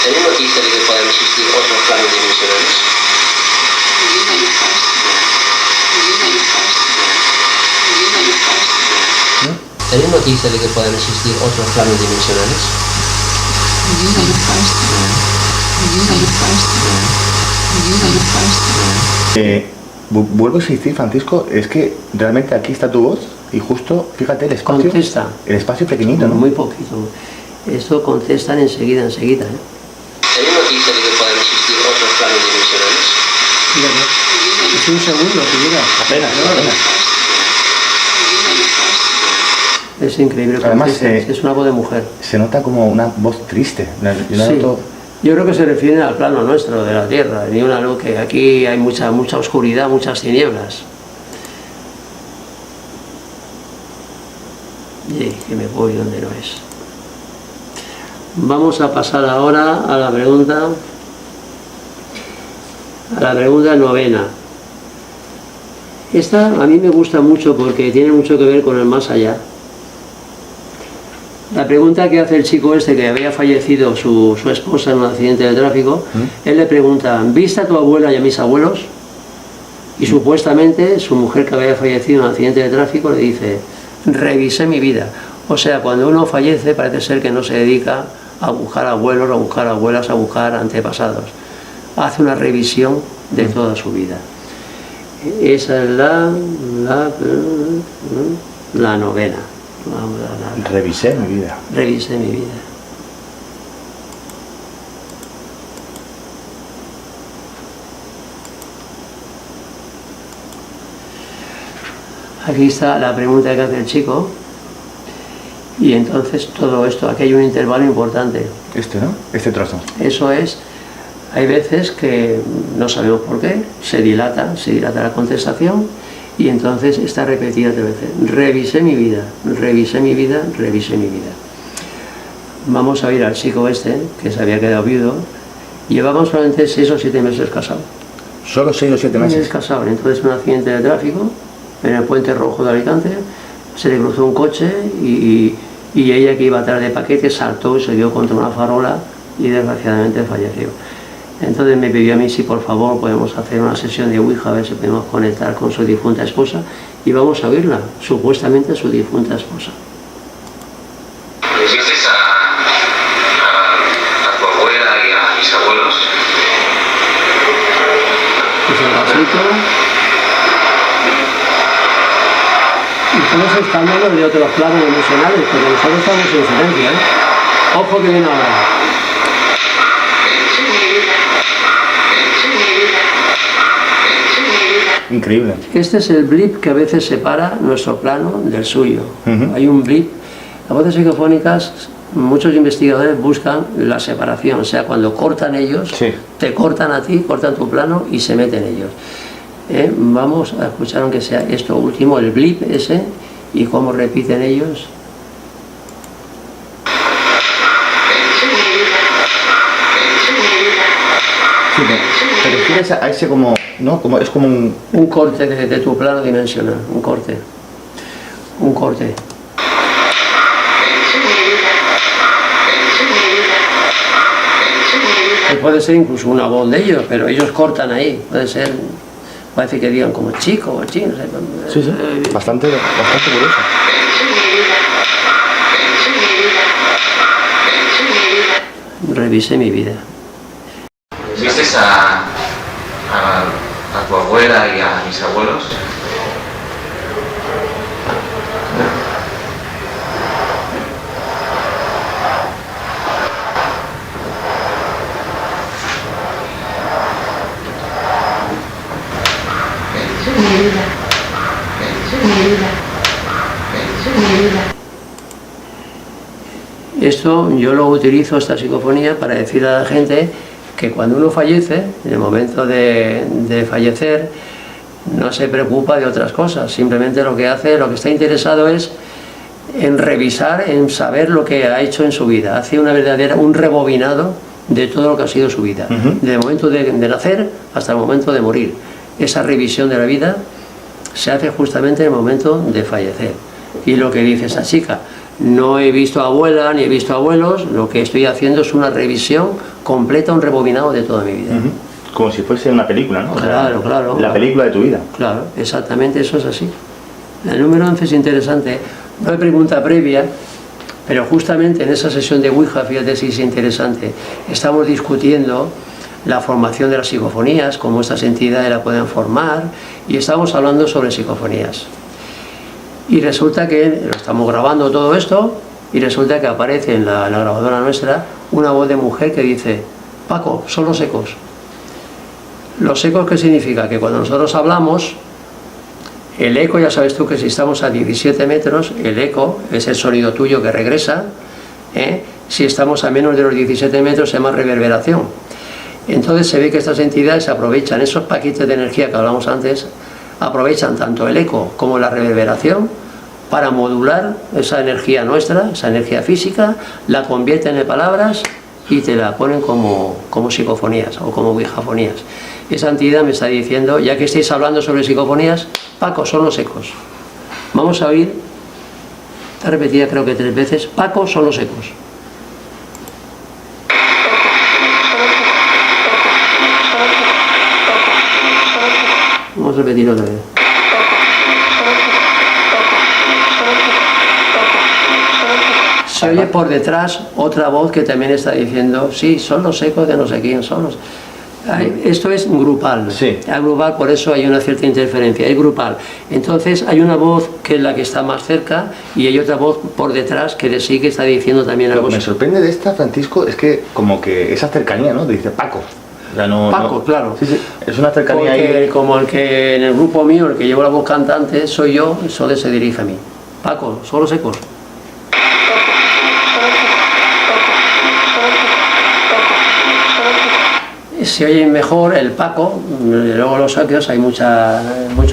¿Tenéis noticia de que pueden existir otros planos dimensionales? ¿Tenéis noticia de que pueden existir otros planos dimensionales? Vuelvo a insistir, Francisco, es que realmente aquí está tu voz y justo, fíjate, el espacio. Contesta. El espacio pequeñito, ¿no? Muy poquito. Esto contestan enseguida. ¿Tenéis noticia de que pueden existir otros planos dimensionales? Es un segundo, si llega. Apenas. Es increíble. Además, es una voz de mujer. Se nota como una voz triste. Yo la Sí. noto- Yo creo que se refiere al plano nuestro, de la Tierra, ni una luz, que aquí hay mucha oscuridad, muchas tinieblas. Y que me voy donde no es. Vamos a pasar ahora a la pregunta 9. Esta a mí me gusta mucho porque tiene mucho que ver con el más allá. La pregunta que hace el chico este, que había fallecido su esposa en un accidente de tráfico, él le pregunta: ¿viste a tu abuela y a mis abuelos? Y supuestamente su mujer, que había fallecido en un accidente de tráfico, le dice: revisé mi vida. O sea, cuando uno fallece parece ser que no se dedica a buscar abuelos, a buscar abuelas, a buscar antepasados. Hace una revisión de toda su vida. Esa es la 9. Vamos a la Revisé mi vida. revisé mi vida. Aquí está la pregunta que hace el chico. Y entonces todo esto, aquí hay un intervalo importante. Este, ¿no? Este trozo. Eso es, hay veces que no sabemos por qué, se dilata la contestación y entonces está repetida 3 veces. Revisé mi vida, revisé mi vida, revisé mi vida. Vamos a ir al chico este, que se había quedado viudo. Llevamos solamente 6 o 7 meses casados. Solo 6 o 7 meses. Casados. Entonces, un accidente de tráfico en el puente rojo de Alicante, se le cruzó un coche y ella, que iba atrás de paquete, saltó y se dio contra una farola y desgraciadamente falleció. Entonces me pidió a mí si por favor podemos hacer una sesión de Ouija, a ver si podemos conectar con su difunta esposa, y vamos a oírla, supuestamente su difunta esposa. ¿Viste a tu abuela y a mis abuelos? Es el vasito. Estamos hablando de otros planos dimensionales, porque nosotros estamos en silencio, ¿eh? Ojo que viene ahora. Increíble. Este es el blip que a veces separa nuestro plano del suyo. Hay un blip. Las voces psicofónicas, muchos investigadores buscan la separación, o sea, cuando cortan ellos, Sí. te cortan a ti, cortan tu plano y se meten ellos. Vamos a escuchar, aunque sea esto último, el blip ese, y cómo repiten ellos. Sí, te refieres a ese como, ¿no? Como, es como un... Un corte de tu plano dimensional, un corte. Un corte. puede ser incluso una voz de ellos, pero ellos cortan ahí, puede ser, parece que digan como chico o chico, no sé. Sí, sí, bastante curioso. Revisé mi vida. ¿Visteis a tu abuela y a mis abuelos? Esto yo lo utilizo, esta psicofonía, para decir a la gente que cuando uno fallece, en el momento de fallecer, no se preocupa de otras cosas, simplemente lo que hace, lo que está interesado es en revisar, en saber lo que ha hecho en su vida, hace un rebobinado de todo lo que ha sido su vida, desde el momento de nacer hasta el momento de morir. Esa revisión de la vida se hace justamente en el momento de fallecer. Y lo que dice esa chica, no he visto abuela ni he visto abuelos, lo que estoy haciendo es una revisión completa, un rebobinado de toda mi vida. Como si fuese una película, ¿no? Claro, claro. La película de tu vida. Claro, exactamente, eso es así. El número 11 es interesante, no hay pregunta previa, pero justamente en esa sesión de Ouija, fíjate si es interesante, estamos discutiendo la formación de las psicofonías, cómo estas entidades la pueden formar, y estamos hablando sobre psicofonías. Y resulta que lo estamos grabando todo esto, y resulta que aparece en la grabadora nuestra una voz de mujer que dice: Paco, son los ecos. ¿Los ecos qué significa? Que cuando nosotros hablamos, el eco, ya sabes tú que si estamos a 17 metros, el eco es el sonido tuyo que regresa, si estamos a menos de los 17 metros se llama reverberación. Entonces se ve que estas entidades aprovechan esos paquetes de energía que hablamos antes, aprovechan tanto el eco como la reverberación para modular esa energía nuestra, esa energía física, la convierten en palabras y te la ponen como psicofonías o como ouijafonías. Esa entidad me está diciendo, ya que estáis hablando sobre psicofonías, Paco, son los ecos. Vamos a oír, está repetida creo que 3 veces, Paco, son los ecos. Vamos a repetirlo otra vez. Se oye por detrás otra voz que también está diciendo, sí, son los ecos de no sé quién, son los... Esto es grupal, sí. Es grupal, por eso hay una cierta interferencia, es grupal. Entonces hay una voz que es la que está más cerca y hay otra voz por detrás que le sigue, está diciendo también algo. Lo que me sorprende de esta, Francisco, es que como que esa cercanía, ¿no? Te dice Paco. O sea, Paco, claro. Sí, sí, es una cercanía porque ahí. Como el que en el grupo mío, el que llevo la voz cantante, soy yo, solo se dirige a mí. Paco, son los ecos. Se oye mejor el Paco, luego los ecos hay mucho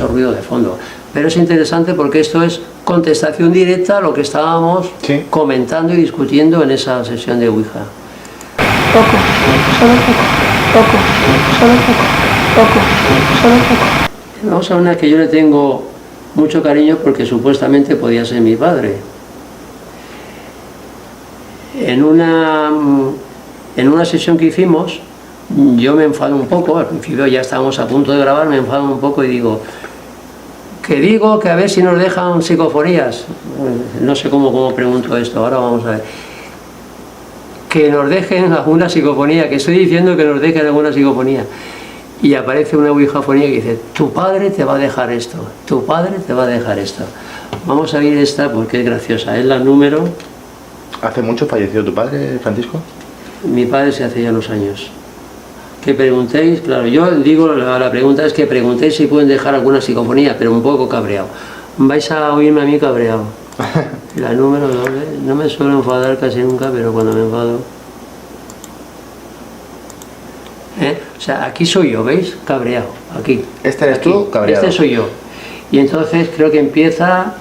ruido de fondo. Pero es interesante porque esto es contestación directa a lo que estábamos comentando y discutiendo en esa sesión de Ouija. Poco, solo poco, solo poco. Vamos a una que yo le tengo mucho cariño porque supuestamente podía ser mi padre. En una sesión que hicimos, yo me enfado un poco, al principio ya estábamos a punto de grabar, me enfado un poco y digo que a ver si nos dejan psicofonías. No sé cómo pregunto esto, ahora vamos a ver. Que nos dejen alguna psicofonía, que estoy diciendo que nos dejen alguna psicofonía. Y aparece una ouijafonía que dice, tu padre te va a dejar esto, tu padre te va a dejar esto. Vamos a ver esta porque es graciosa, es la número... ¿Hace mucho falleció tu padre, Francisco? Mi padre se hace ya unos años. Que preguntéis, claro, yo digo, la pregunta es que preguntéis si pueden dejar alguna psicofonía, pero un poco cabreado. Vais a oírme a mí cabreado. La número 2, no me suelo enfadar casi nunca, pero cuando me enfado... O sea, aquí soy yo, ¿veis? Cabreado, aquí. ¿Este eres tú, cabreado? Este soy yo. Y entonces creo que empieza,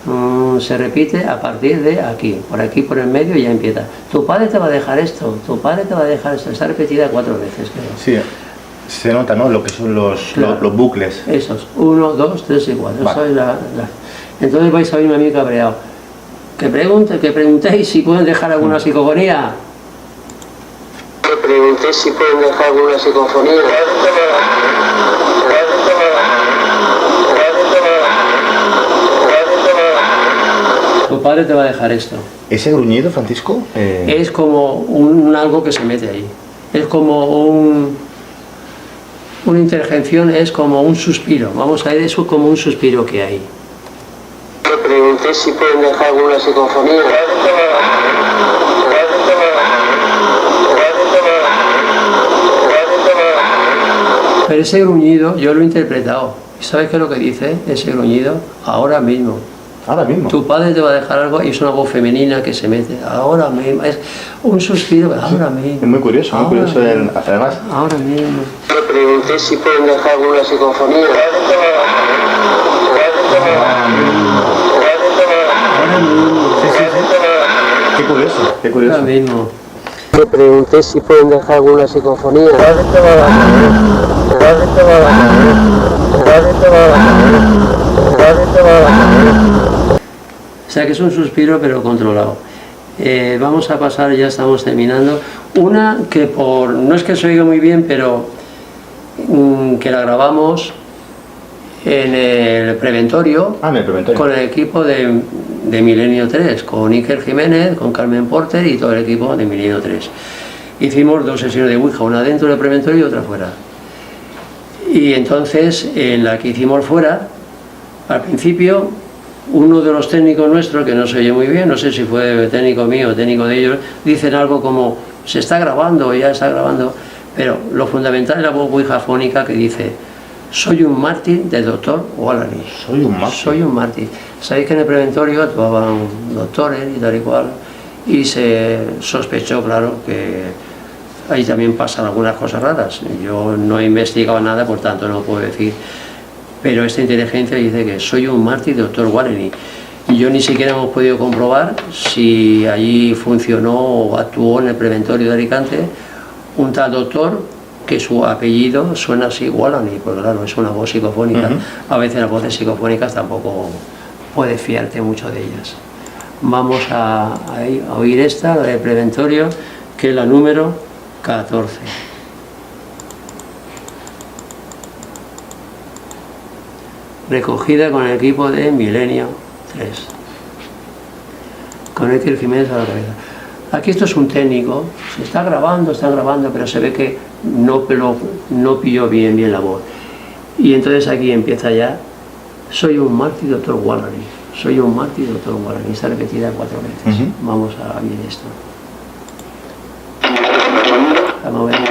se repite a partir de aquí, por el medio ya empieza. Tu padre te va a dejar esto, tu padre te va a dejar esto. Está repetida 4 veces, creo. Sí, se nota, ¿no? Lo que son los bucles. Esos, 1, 2, 3 y 4. Vale. Entonces vais a oírme a mí cabreado. Que preguntéis si pueden dejar alguna psicofonía. Le pregunté si pueden dejar alguna psicofonía. Tu padre te va a dejar esto. ¿Ese gruñido, Francisco? Es como algo que se mete ahí. Es como una interjección, es como un suspiro. Vamos a ver eso como un suspiro que hay. Le pregunté si pueden dejar alguna psicofonía. Pero ese gruñido yo lo he interpretado. ¿Y sabes qué es lo que dice ese gruñido? Ahora mismo. Ahora mismo. Tu padre te va a dejar algo y es una voz femenina que se mete. Ahora mismo. Es un suspiro. Ahora mismo. Es muy curioso, muy curioso. Además, Ahora mismo. Le pregunté si pueden dejar alguna psicofonía. Ahora mismo. qué curioso, qué curioso. Ahora mismo. Le pregunté si pueden dejar alguna psicofonía. O sea que es un suspiro pero controlado. Vamos a pasar, ya estamos terminando. Una que no es que se oiga muy bien, pero que la grabamos en el preventorio, En el preventorio. con el equipo de Milenio 3, con Iker Jiménez, con Carmen Porter y todo el equipo de Milenio 3. Hicimos 2 sesiones de Ouija, una dentro del preventorio y otra fuera. Y entonces, en la que hicimos fuera, al principio, uno de los técnicos nuestros, que no se oye muy bien, no sé si fue técnico mío o técnico de ellos, dicen algo como, se está grabando, ya está grabando, pero lo fundamental es la voz ouijafónica que dice, soy un mártir del doctor Walani. Soy un mártir. Soy un mártir. Sabéis que en el preventorio actuaban doctores y tal y cual, y se sospechó, claro, que ahí también pasan algunas cosas raras. Yo no he investigado nada, por tanto no puedo decir. Pero esta inteligencia dice que soy un mártir del doctor Walani. Y yo ni siquiera hemos podido comprobar si allí funcionó o actuó en el preventorio de Alicante un tal doctor que su apellido suena así, Walani, pues claro, es una voz psicofónica. A veces las voces psicofónicas tampoco puedes fiarte mucho de ellas. Vamos a oír esta, la del preventorio, que es la número 14. Recogida con el equipo de Milenio 3. Con Iker Jiménez a la cabeza. Aquí esto es un técnico, se está grabando, pero se ve que no pilló bien la voz. Y entonces aquí empieza ya, soy un mártir, doctor Walani. Soy un mártir, doctor Walani. Está repetida 4 veces. Vamos a ver esto. Vamos a ver.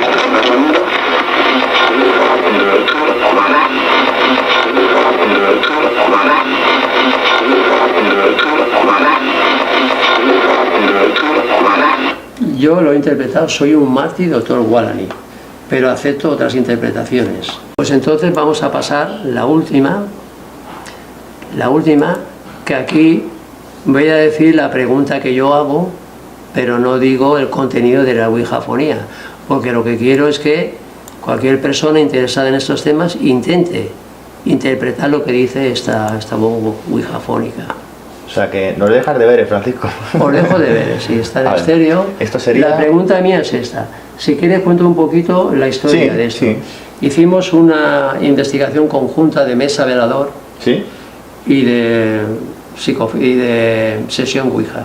Yo lo he interpretado, soy un mártir, doctor Walani, pero acepto otras interpretaciones. Pues entonces vamos a pasar la última, que aquí voy a decir la pregunta que yo hago, pero no digo el contenido de la ouijafonía, porque lo que quiero es que cualquier persona interesada en estos temas intente interpretar lo que dice esta voz ouijafónica. O sea que no le dejas de ver, Francisco. Os dejo de ver, si está en A ver, estéreo. esto sería... La pregunta mía es esta. Si quieres cuento un poquito la historia de esto. Sí. Hicimos una investigación conjunta de mesa velador ¿Sí? y de sesión Ouija.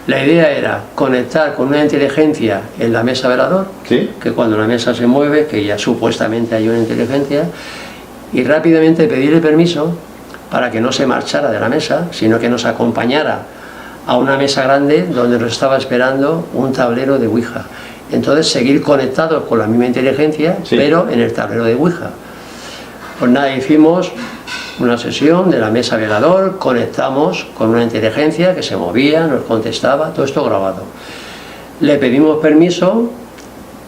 La idea era conectar con una inteligencia en la mesa velador, ¿Sí? que cuando la mesa se mueve, que ya supuestamente hay una inteligencia, y rápidamente pedirle permiso para que no se marchara de la mesa, sino que nos acompañara a una mesa grande donde nos estaba esperando un tablero de Ouija. Entonces seguir conectados con la misma inteligencia, Sí. pero en el tablero de Ouija. Pues nada, hicimos una sesión de la mesa velador, conectamos con una inteligencia que se movía, nos contestaba, todo esto grabado. Le pedimos permiso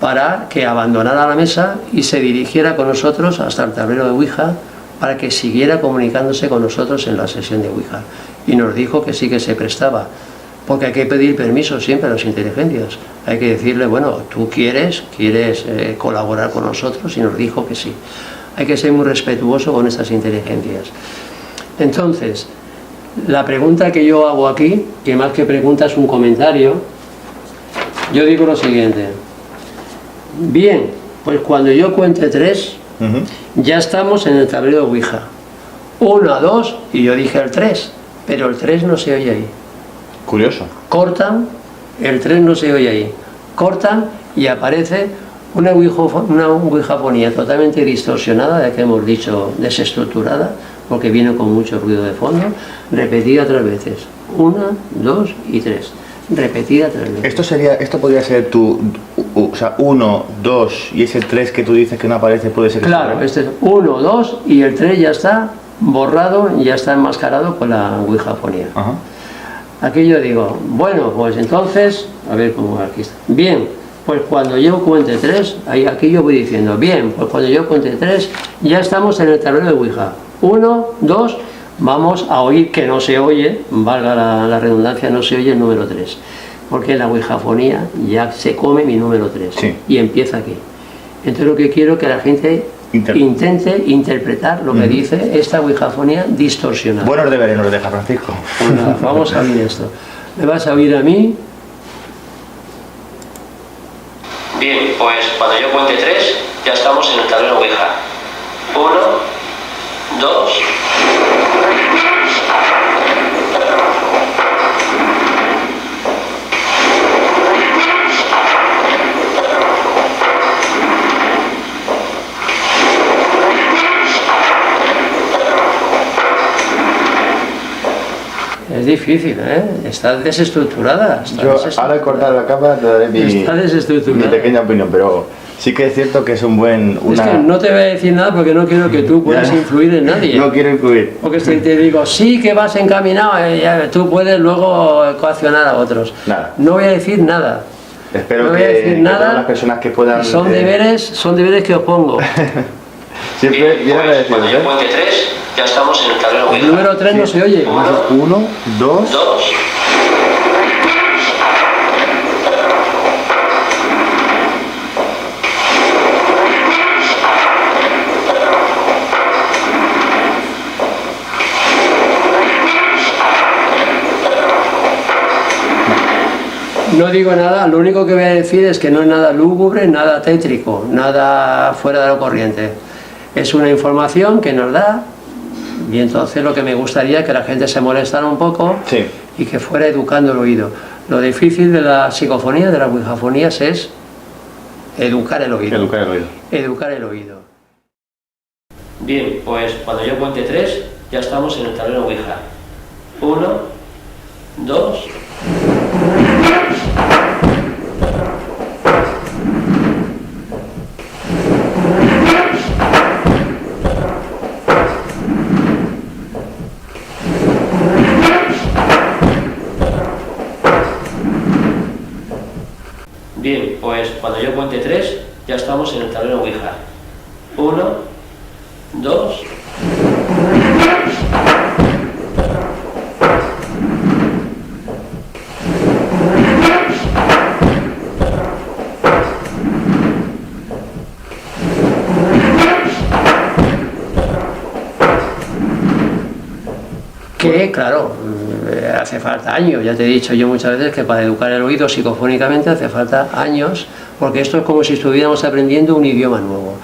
para que abandonara la mesa y se dirigiera con nosotros hasta el tablero de Ouija para que siguiera comunicándose con nosotros en la sesión de Ouija. Y nos dijo que sí que se prestaba, porque hay que pedir permiso siempre a las inteligencias. Hay que decirle, bueno, tú quieres colaborar con nosotros, y nos dijo que sí. Hay que ser muy respetuoso con estas inteligencias. Entonces, la pregunta que yo hago aquí, que más que pregunta es un comentario, yo digo lo siguiente. Bien, pues cuando yo cuente 3, ya estamos en el tablero de Ouija. 1, 2, y yo dije el 3, pero el 3 no se oye ahí. Curioso. Cortan, el 3 no se oye ahí. Cortan y aparece una ouijafonía totalmente distorsionada, de que hemos dicho desestructurada, porque viene con mucho ruido de fondo, repetida 3 veces. 1, 2 y 3. Repetida 3 veces. Esto podría ser o sea, 1, 2 y ese 3 que tú dices que no aparece puede ser. Claro, este es 1, 2 y el 3 ya está borrado, ya está enmascarado con la ouijafonía. Ajá. Aquí yo digo, bueno, pues entonces, a ver cómo aquí está. Bien, pues cuando yo cuente 3, aquí yo voy diciendo, bien, pues cuando yo cuente 3, ya estamos en el tablero de Ouija. 1, 2, vamos a oír que no se oye, valga la redundancia, no se oye el número 3, porque la ouijafonía ya se come mi número 3 sí. Y empieza aquí. Entonces lo que quiero es que la gente intente interpretar lo que dice esta ouijafonía distorsionada. Buenos deberes nos deja Francisco. Bueno, vamos a oír esto. ¿Me vas a oír a mí? Bien, pues cuando yo cuente 3, ya estamos en el tablero Ouija. 1, 2... Es difícil, ¿eh? Está desestructurada. Ahora al cortar la cámara te daré mi pequeña opinión, pero sí que es cierto que es un buen... Es que no te voy a decir nada porque no quiero que tú puedas influir en nadie. No quiero influir. Porque si te digo, sí que vas encaminado, tú puedes luego coaccionar a otros. Nada. No voy a decir nada. Espero no voy que, a decir que nada. todas las personas que puedan... Son deberes que os pongo. Siempre bien agradecidos, cuando yo cuente 3, ya estamos en el tablero Ouija. El número 3 no se oye. 1, 2... 2... No digo nada, lo único que voy a decir es que no es nada lúgubre, nada tétrico, nada fuera de lo corriente. Es una información que nos da, y entonces lo que me gustaría es que la gente se molestara un poco y que fuera educando el oído. Lo difícil de la psicofonía, de las ouijafonías, es educar el oído. Educar el oído. Bien, pues cuando yo cuente 3, ya estamos en el tablero Ouija. 1, 2... Bien, pues cuando yo cuente 3, ya estamos en el tablero Ouija. 1, 2... Que, claro, hace falta años, ya te he dicho yo muchas veces que para educar el oído psicofónicamente hace falta años, porque esto es como si estuviéramos aprendiendo un idioma nuevo.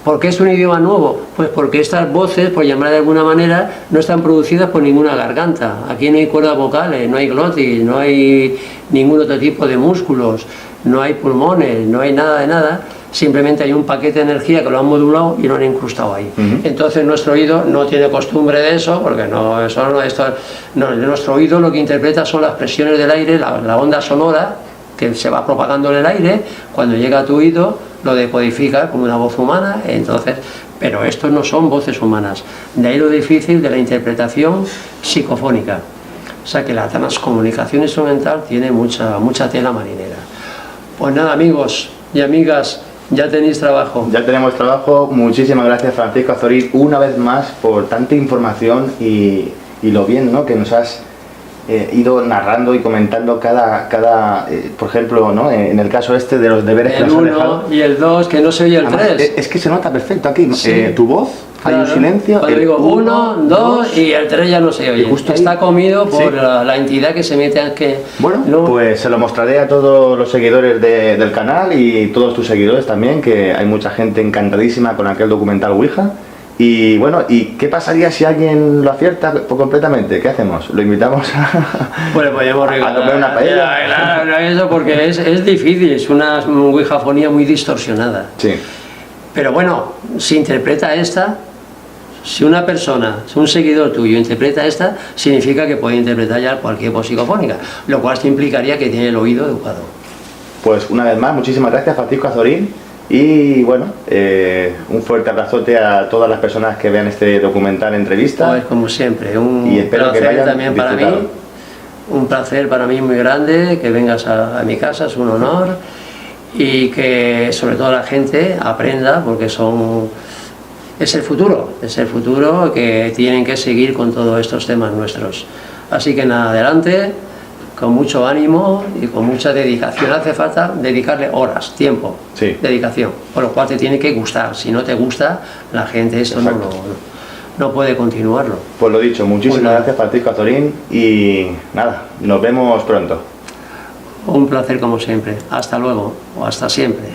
¿Por qué es un idioma nuevo? Pues porque estas voces, por llamar de alguna manera, no están producidas por ninguna garganta. Aquí no hay cuerdas vocales, no hay glotis, no hay ningún otro tipo de músculos, no hay pulmones, no hay nada de nada. Simplemente hay un paquete de energía que lo han modulado y lo han incrustado ahí. Entonces nuestro oído no tiene costumbre de eso, porque nuestro oído lo que interpreta son las presiones del aire, la onda sonora que se va propagando en el aire. Cuando llega a tu oído lo decodifica como una voz humana, entonces, pero estos no son voces humanas. De ahí lo difícil de la interpretación psicofónica. O sea que la transcomunicación instrumental tiene mucha tela marinera. Pues nada, amigos y amigas, ya tenéis trabajo. Ya tenemos trabajo. Muchísimas gracias, Francisco Azorín, una vez más por tanta información y lo bien, ¿no?, que nos has ido narrando y comentando cada por ejemplo, ¿no? En el caso este de los deberes que El nos han 1 dejado. y el 2, que no se oye el Además, 3. es que se nota perfecto aquí, Sí. tu voz, hay un Claro. silencio. Cuando digo 1, 2 y el 3 ya no se oye. justo ahí- Está comido por Sí. la entidad que se mete aquí. Bueno, No- pues se lo mostraré a todos los seguidores del canal y todos tus seguidores también, que hay mucha gente encantadísima con aquel documental Ouija. Y bueno, ¿y qué pasaría si alguien lo acierta completamente? ¿Qué hacemos? ¿Lo invitamos a...? Bueno, podemos ¿A comer una paella? Ya, claro, eso porque es difícil, es una ouijafonía muy distorsionada. Sí, Pero bueno, si interpreta esta, si una persona, si un seguidor tuyo interpreta esta, significa que puede interpretar ya cualquier voz psicofónica, lo cual implicaría que tiene el oído educado. pues una vez más, muchísimas gracias Francisco Azorín. Y bueno, un fuerte abrazote a todas las personas que vean este documental entrevista. Pues como siempre, un Y espero que placer vayan también para mí, disfrutado. un placer para mí muy grande que vengas a mi casa, es un honor, y que sobre todo la gente aprenda, porque es el futuro que tienen que seguir con todos estos temas nuestros. Así que nada, adelante, con mucho ánimo y con mucha dedicación. Hace falta dedicarle horas, tiempo, Sí. dedicación, por lo cual te tiene que gustar. Si no te gusta, la gente esto Exacto. no puede continuarlo. Pues lo dicho, muchísimas Bueno. gracias Francisco Azorín y nada, nos vemos pronto. Un placer como siempre. Hasta luego o hasta siempre.